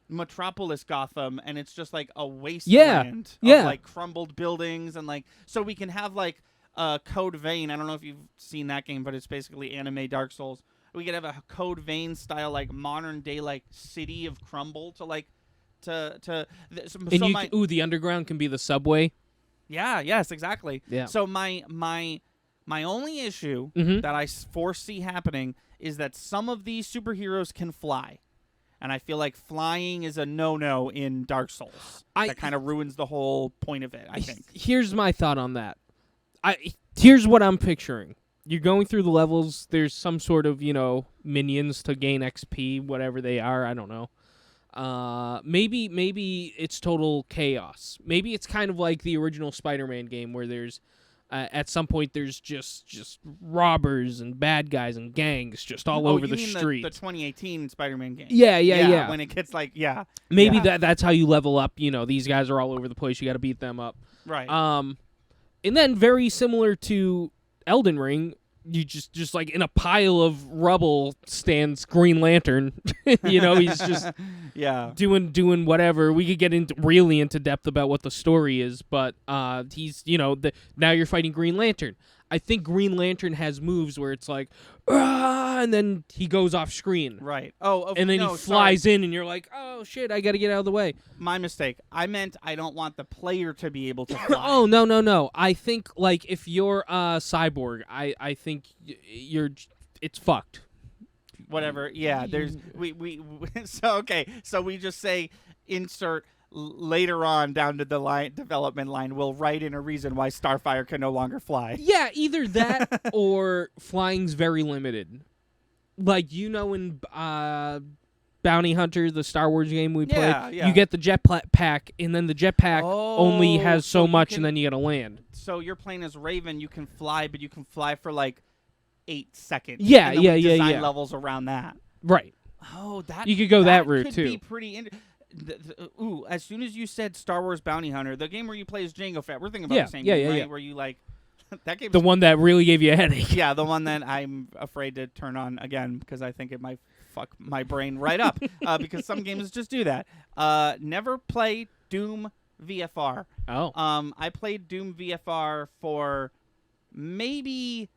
Metropolis Gotham, and it's just like a wasteland of like crumbled buildings, and like so we can have like Code Vein. I don't know if you've seen that game, but it's basically anime Dark Souls. We could have a Code Vein style like modern day like city of crumble to like to. The underground can be the subway. Yeah, yes, exactly. Yeah. So my only issue that I foresee happening is that some of these superheroes can fly. And I feel like flying is a no-no in Dark Souls. That kind of ruins the whole point of it, I think. Here's my thought on that. Here's what I'm picturing. You're going through the levels. There's some sort of, minions to gain XP, whatever they are. I don't know. Maybe it's total chaos. Maybe it's kind of like the original Spider-Man game where there's at some point there's just robbers and bad guys and gangs just all over the street. The 2018 Spider-Man game. Yeah. When it gets like Maybe that's how you level up. These guys are all over the place. You got to beat them up. Right. And then very similar to Elden Ring, you just like in a pile of rubble stands Green Lantern. He's just doing whatever. We could get really into depth about what the story is, but he's now you're fighting Green Lantern. I think Green Lantern has moves where it's like, and then he goes off screen. Right. And then he flies in, and you're like, oh shit, I got to get out of the way. My mistake. I meant I don't want the player to be able to fly. Oh no. I think like if you're a cyborg, I think it's fucked. Whatever. Yeah. There's we so okay. So we just say insert. Later on down to the development line, we'll write in a reason why Starfire can no longer fly. Yeah, either that or flying's very limited. Like, in Bounty Hunter, the Star Wars game we played, you get the jetpack, and then the jetpack only has so much, and then you gotta land. So you're playing as Raven, you can fly, but you can fly for like 8 seconds. Yeah, and then design levels around that. Right. Oh, that you could go that route could too. Be pretty as soon as you said Star Wars Bounty Hunter, the game where you play as Jango Fett, we're thinking about the same game, right? Where you like that game. The one that really gave you a headache. Yeah, the one that I'm afraid to turn on again because I think it might fuck my brain right up. Because some games just do that. Never play Doom VFR. Oh. I played Doom VFR for maybe,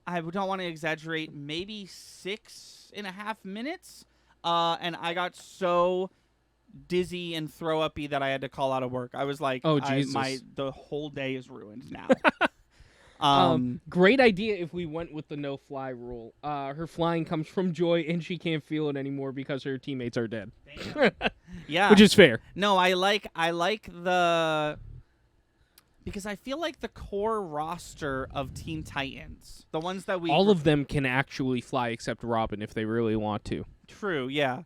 I don't want to exaggerate, maybe 6.5 minutes. And I got so dizzy and throw uppy that I had to call out of work. I was like, oh Jesus, the whole day is ruined now. Great idea if we went with the no fly rule. Her flying comes from joy and she can't feel it anymore because her teammates are dead. Yeah, which is fair. No, I like the, because I feel like the core roster of Teen Titans, the ones that all of them can actually fly except Robin if they really want to. True, yeah.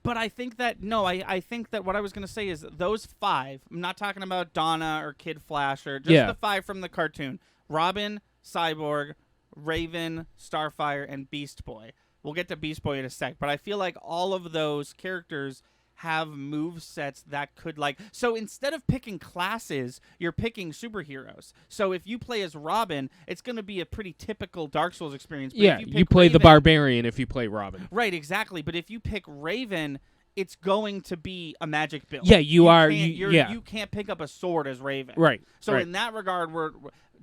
But I think that, I think that what I was going to say is those 5, I'm not talking about Donna or Kid Flash or just the 5 from the cartoon. Robin, Cyborg, Raven, Starfire, and Beast Boy. We'll get to Beast Boy in a sec, but I feel like all of those characters have move sets that could so instead of picking classes, you're picking superheroes. So if you play as Robin, it's going to be a pretty typical Dark Souls experience. But Yeah, if you play the barbarian if you play Robin. Right, exactly. But if you pick Raven, it's going to be a magic build. Yeah, you can't pick up a sword as Raven. Right. So right. in that regard,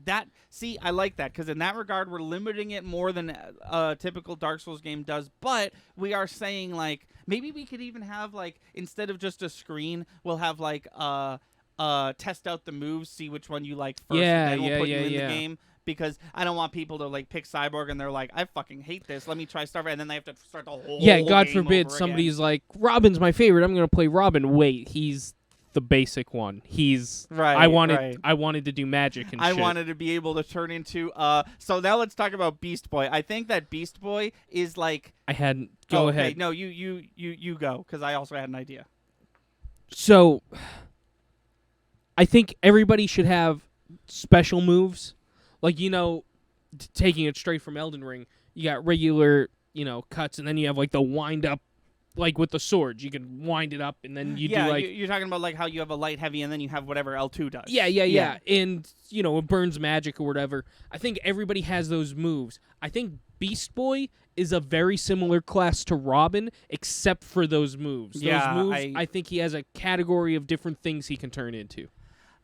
I like that, because in that regard, we're limiting it more than a typical Dark Souls game does. But we are saying, maybe we could even have, instead of just a screen, we'll have, test out the moves, see which one you like first, and then we'll put you in the game. Because I don't want people to, pick Cyborg, and they're like, I fucking hate this. Let me try Starfire, and then they have to start the whole Yeah, God game forbid over somebody's again. like, Robin's my favorite. I'm going to play Robin. Wait, he's the basic one. He's Right. I wanted to do magic and I shit. wanted to be able to turn into so now let's talk about Beast Boy. I think that Beast Boy is like I hadn't go okay, ahead. No, you go, cuz I also had an idea. So I think everybody should have special moves. Taking it straight from Elden Ring, you got regular, cuts, and then you have the wind up, with the swords. You can wind it up, and then you do you're talking about how you have a light, heavy, and then you have whatever L2 does. Yeah. And, it burns magic or whatever. I think everybody has those moves. I think Beast Boy is a very similar class to Robin, except for those moves. Yeah, those moves, I think he has a category of different things he can turn into.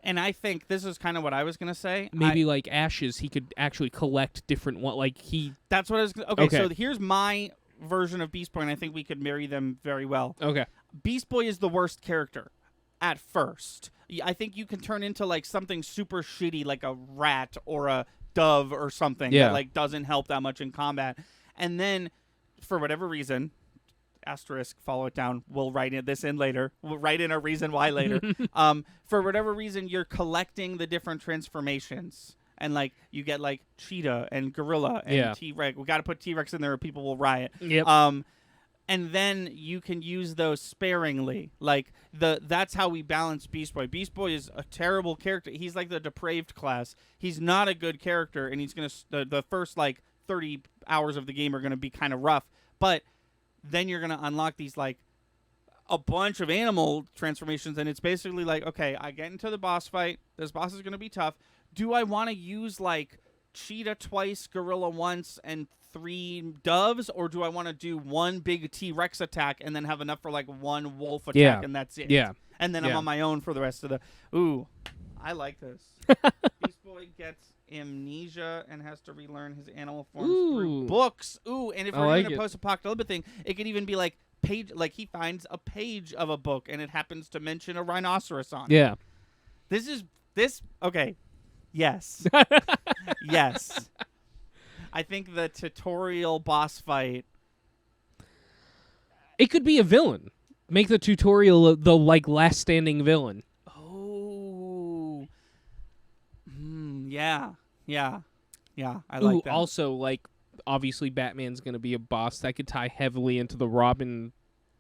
And I think this is kind of what I was going to say. Maybe Ashes, he could actually collect different That's what I was okay, so here's my version of Beast Boy, and I think we could marry them very well. Okay. Beast Boy is the worst character at first. I think you can turn into something super shitty, like a rat or a dove or something that doesn't help that much in combat. And then for whatever reason, asterisk, follow it down, we'll write this in later. We'll write in a reason why later. For whatever reason, you're collecting the different transformations. And you get cheetah and gorilla and T-Rex. We got to put T-Rex in there or people will riot. Yep. And then you can use those sparingly. That's how we balance Beast Boy. Beast Boy is a terrible character. He's the depraved class. He's not a good character, and he's gonna the first 30 hours of the game are gonna be kind of rough. But then you're gonna unlock these a bunch of animal transformations, and it's basically okay, I get into the boss fight. This boss is gonna be tough. Do I want to use cheetah twice, gorilla once, and 3 doves, or do I want to do one big T-Rex attack and then have enough for one wolf attack and that's it? Yeah. And then I'm on my own for the rest of the. Ooh, I like this. Beast Boy gets amnesia and has to relearn his animal forms through books. Ooh, and if we're doing a post-apocalyptic thing, it could even be page. He finds a page of a book and it happens to mention a rhinoceros on it. Yeah. Okay. Yes. Yes. I think the tutorial boss fight. It could be a villain. Make the tutorial the last standing villain. Oh. Yeah. I like that. Also, obviously Batman's going to be a boss that could tie heavily into the Robin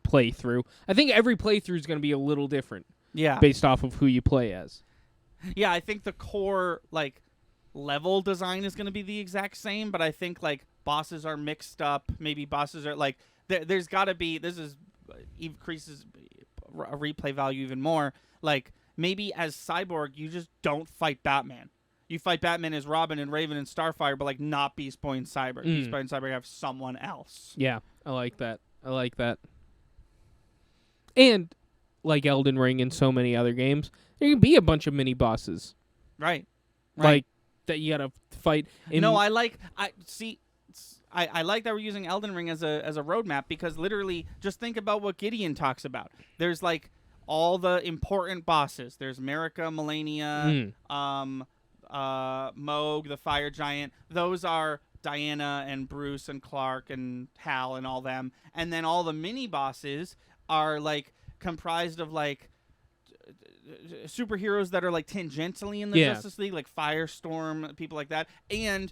playthrough. I think every playthrough is going to be a little different. Yeah. Based off of who you play as. Yeah, I think the core level design is going to be the exact same, but I think bosses are mixed up. Maybe bosses are there's got to be, this is increases a replay value even more. Maybe as Cyborg, you just don't fight Batman. You fight Batman as Robin and Raven and Starfire, but not Beast Boy and Cyborg. Beast Boy and Cyborg have someone else. Yeah, I like that. And Elden Ring and so many other games, there can be a bunch of mini bosses. Right. That you gotta fight. No, I like that we're using Elden Ring as a roadmap, because literally just think about what Gideon talks about. There's all the important bosses. There's Marika, Melania, Moog, the Fire Giant. Those are Diana and Bruce and Clark and Hal and all them. And then all the mini bosses are comprised of superheroes that are tangentially in the Justice League, Firestorm, people like that, and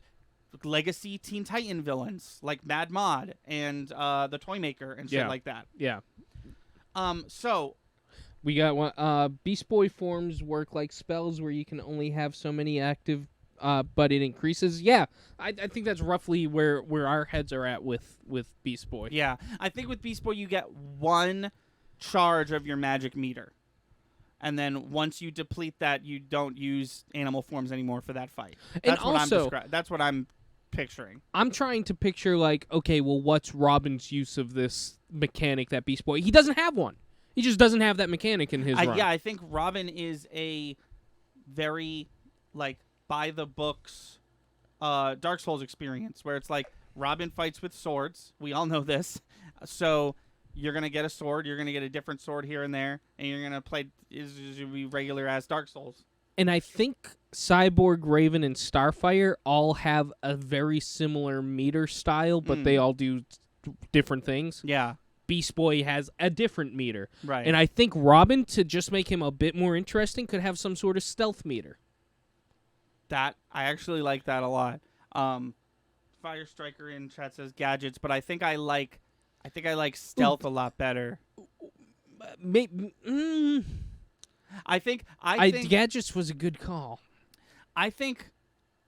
legacy Teen Titan villains like Mad Mod and the Toymaker and shit like that. Yeah. So we got one. Beast Boy forms work like spells where you can only have so many active but it increases. Yeah, I think that's roughly where our heads are at with Beast Boy. Yeah, I think with Beast Boy you get 1 charge of your magic meter, and then once you deplete that, you don't use animal forms anymore for that fight. That's And also, that's what I'm picturing. I'm trying to picture like, okay, well, what's Robin's use of this mechanic that Beast Boy? He doesn't have one. He just doesn't have that mechanic in his run. Yeah, I think Robin is a very like by the books Dark Souls experience where it's like Robin fights with swords. We all know this. So you're going to get a sword, you're going to get a different sword here and there, and you're going to play be regular as Dark Souls. And I think Cyborg, Raven, and Starfire all have a very similar meter style, but they all do different things. Yeah. Beast Boy has a different meter. Right. And I think Robin, to just make him a bit more interesting, could have some sort of stealth meter. That I actually like that a lot. Fire Striker in chat says gadgets, but I think I like stealth a lot better. I think gadgets was a good call. I think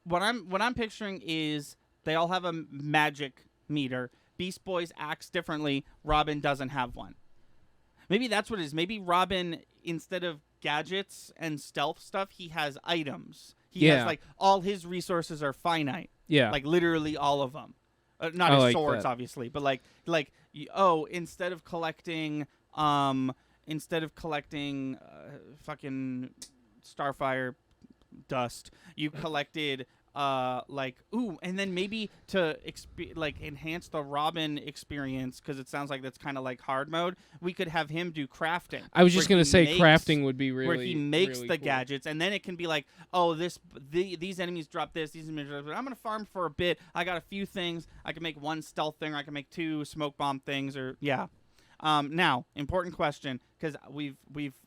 what I'm picturing is they all have a magic meter. Beast Boy's acts differently. Robin doesn't have one. Maybe that's what it is. Maybe Robin, instead of gadgets and stealth stuff, he has items. He has like all his resources are finite. Yeah, like literally all of them. Not his swords, obviously, but instead of collecting fucking Starfire dust, you collected and then maybe to enhance the Robin experience, because it sounds like that's kind of like hard mode, we could have him do crafting. I was just gonna say crafting would be really where he makes really the cool. gadgets, and then it can be like, oh, these enemies drop this, these enemies drop that. I'm gonna farm for a bit. I got a few things. I can make 1 stealth thing, or I can make 2 smoke bomb things, or yeah. Now, important question, because we've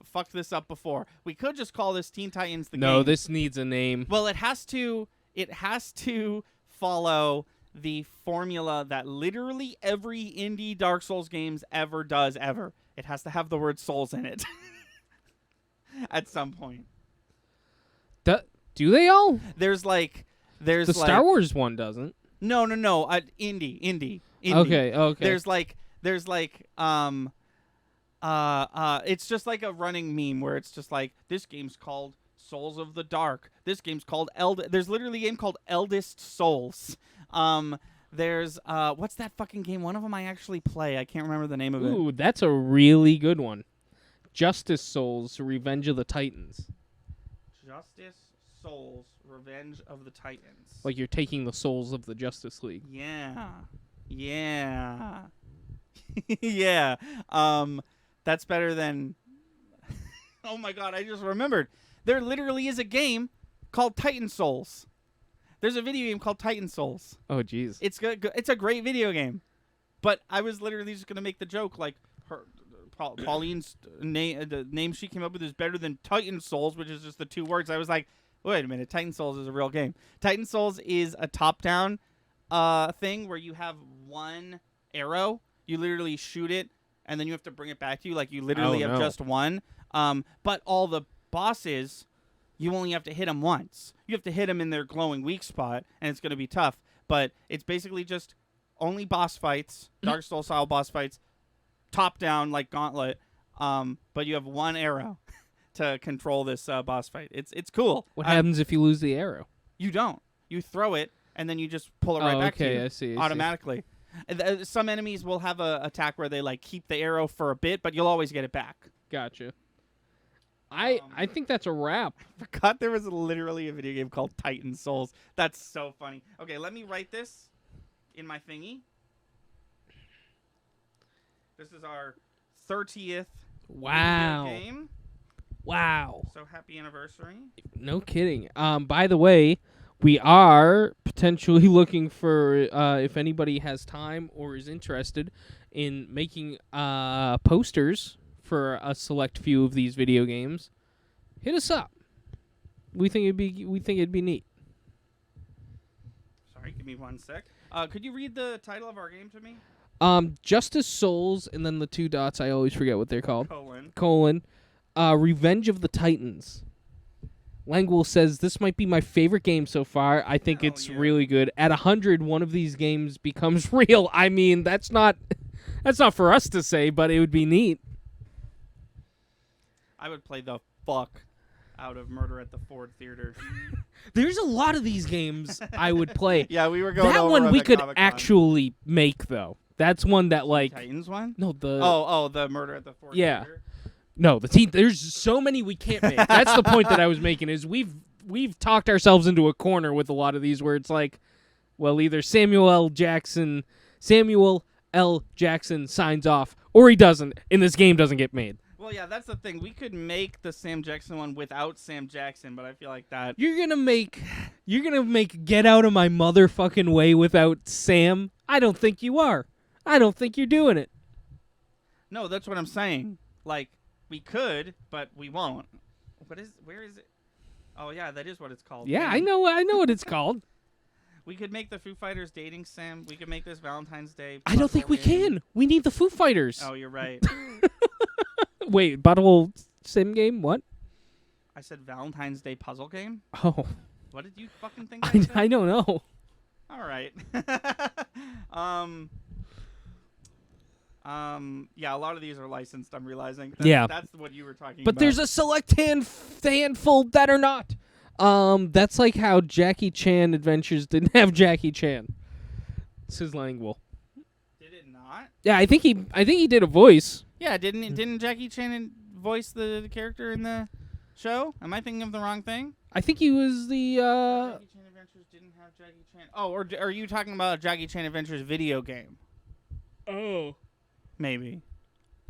fucked this up before. We could just call this Teen Titans the game. No, this needs a name. Well, it has to follow the formula that literally every indie Dark Souls games ever does ever. It has to have the word souls in it. At some point. Do they all? There's the Star Wars one doesn't. No. Indie. Okay. There's it's just like a running meme where it's just like, this game's called Souls of the Dark. This game's called There's literally a game called Eldest Souls. There's what's that fucking game? One of them I actually play. I can't remember the name of it. Ooh, that's a really good one. Justice Souls, Revenge of the Titans. Justice Souls, Revenge of the Titans. Like you're taking the souls of the Justice League. Yeah. Yeah. That's better than Oh my god, I just remembered. There literally is a game called Titan Souls. There's a video game called Titan Souls. Oh, jeez. It's good. It's a great video game. But I was literally just going to make the joke, like, Pauline's name, the name she came up with is better than Titan Souls, which is just the 2 words. I was like, wait a minute, Titan Souls is a real game. Titan Souls is a top-down thing where you have 1 arrow. You literally shoot it, and then you have to bring it back to you. Like, you literally have just 1. But all the bosses, you only have to hit them once. You have to hit them in their glowing weak spot, and it's going to be tough. But it's basically just only boss fights, Dark Souls style boss fights, top down like Gauntlet. But you have 1 arrow to control this boss fight. It's cool. What happens if you lose the arrow? You don't. You throw it, and then you just pull it right back to you I see. automatically. Some enemies will have a attack where they like keep the arrow for a bit, but you'll always get it back. Gotcha. I think that's a wrap. I forgot there was literally a video game called Titan Souls. That's so funny. Okay, let me write this in my thingy. This is our 30th video game. Wow. So happy anniversary. No kidding. By the way, we are potentially looking for if anybody has time or is interested in making posters for a select few of these video games. Hit us up. We think it'd be neat. Sorry, give me 1 sec. Could you read the title of our game to me? Justice Souls, and then the 2 dots. I always forget what they're called. Colon. Revenge of the Titans. Langwell says, this might be my favorite game so far. I think it's really good. At 100, one of these games becomes real. I mean, that's not for us to say, but it would be neat. I would play the fuck out of Murder at the Ford Theater. There's a lot of these games I would play. Yeah, we were going that over one on we the could Comic-Con. actually make, though. That's one that, like... Titans one? No, the... Oh, the Murder at the Ford Theater? No, there's so many we can't make. That's the point that I was making, is we've talked ourselves into a corner with a lot of these where it's like, well, either Samuel L. Jackson signs off, or he doesn't, and this game doesn't get made. Well, yeah, that's the thing. We could make the Sam Jackson one without Sam Jackson, but I feel like that... You're gonna make Get Out of My Motherfucking Way without Sam? I don't think you are. I don't think you're doing it. No, that's what I'm saying. Like, we could, but we won't. Where is it? Oh, yeah, that is what it's called. Yeah, I know what it's called. We could make the Foo Fighters dating Sam. We could make this Valentine's Day. I don't think we can. We need the Foo Fighters. Oh, you're right. Wait, Butthole Sim game? What? I said Valentine's Day puzzle game? Oh. What did you fucking think I said? I don't know. All right. Yeah, a lot of these are licensed, I'm realizing. That's what you were talking about. But there's a select handful that are not. That's like how Jackie Chan Adventures didn't have Jackie Chan. This is Langwell. Did it not? Yeah, I think he did a voice. Yeah, didn't Jackie Chan voice the character in the show? Am I thinking of the wrong thing? I think he was the Jackie Chan Adventures didn't have Jackie Chan. Oh, or are you talking about a Jackie Chan Adventures video game? Oh. Maybe.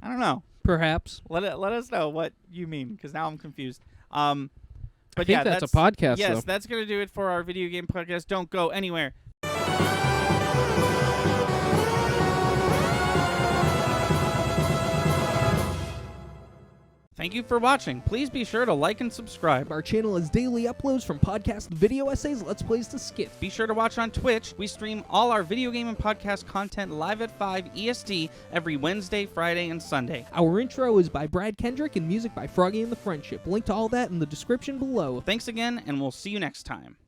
I don't know. Perhaps. Let us know what you mean, because now I'm confused. But I think that's a podcast, Yes, though. that's going to do it for our video game podcast. Don't go anywhere. Thank you for watching. Please be sure to like and subscribe. Our channel has daily uploads from podcast video essays, Let's Plays to skits. Be sure to watch on Twitch. We stream all our video game and podcast content live at 5 EST every Wednesday, Friday, and Sunday. Our intro is by Brad Kendrick and music by Froggy and the Friendship. Link to all that in the description below. Thanks again, and we'll see you next time.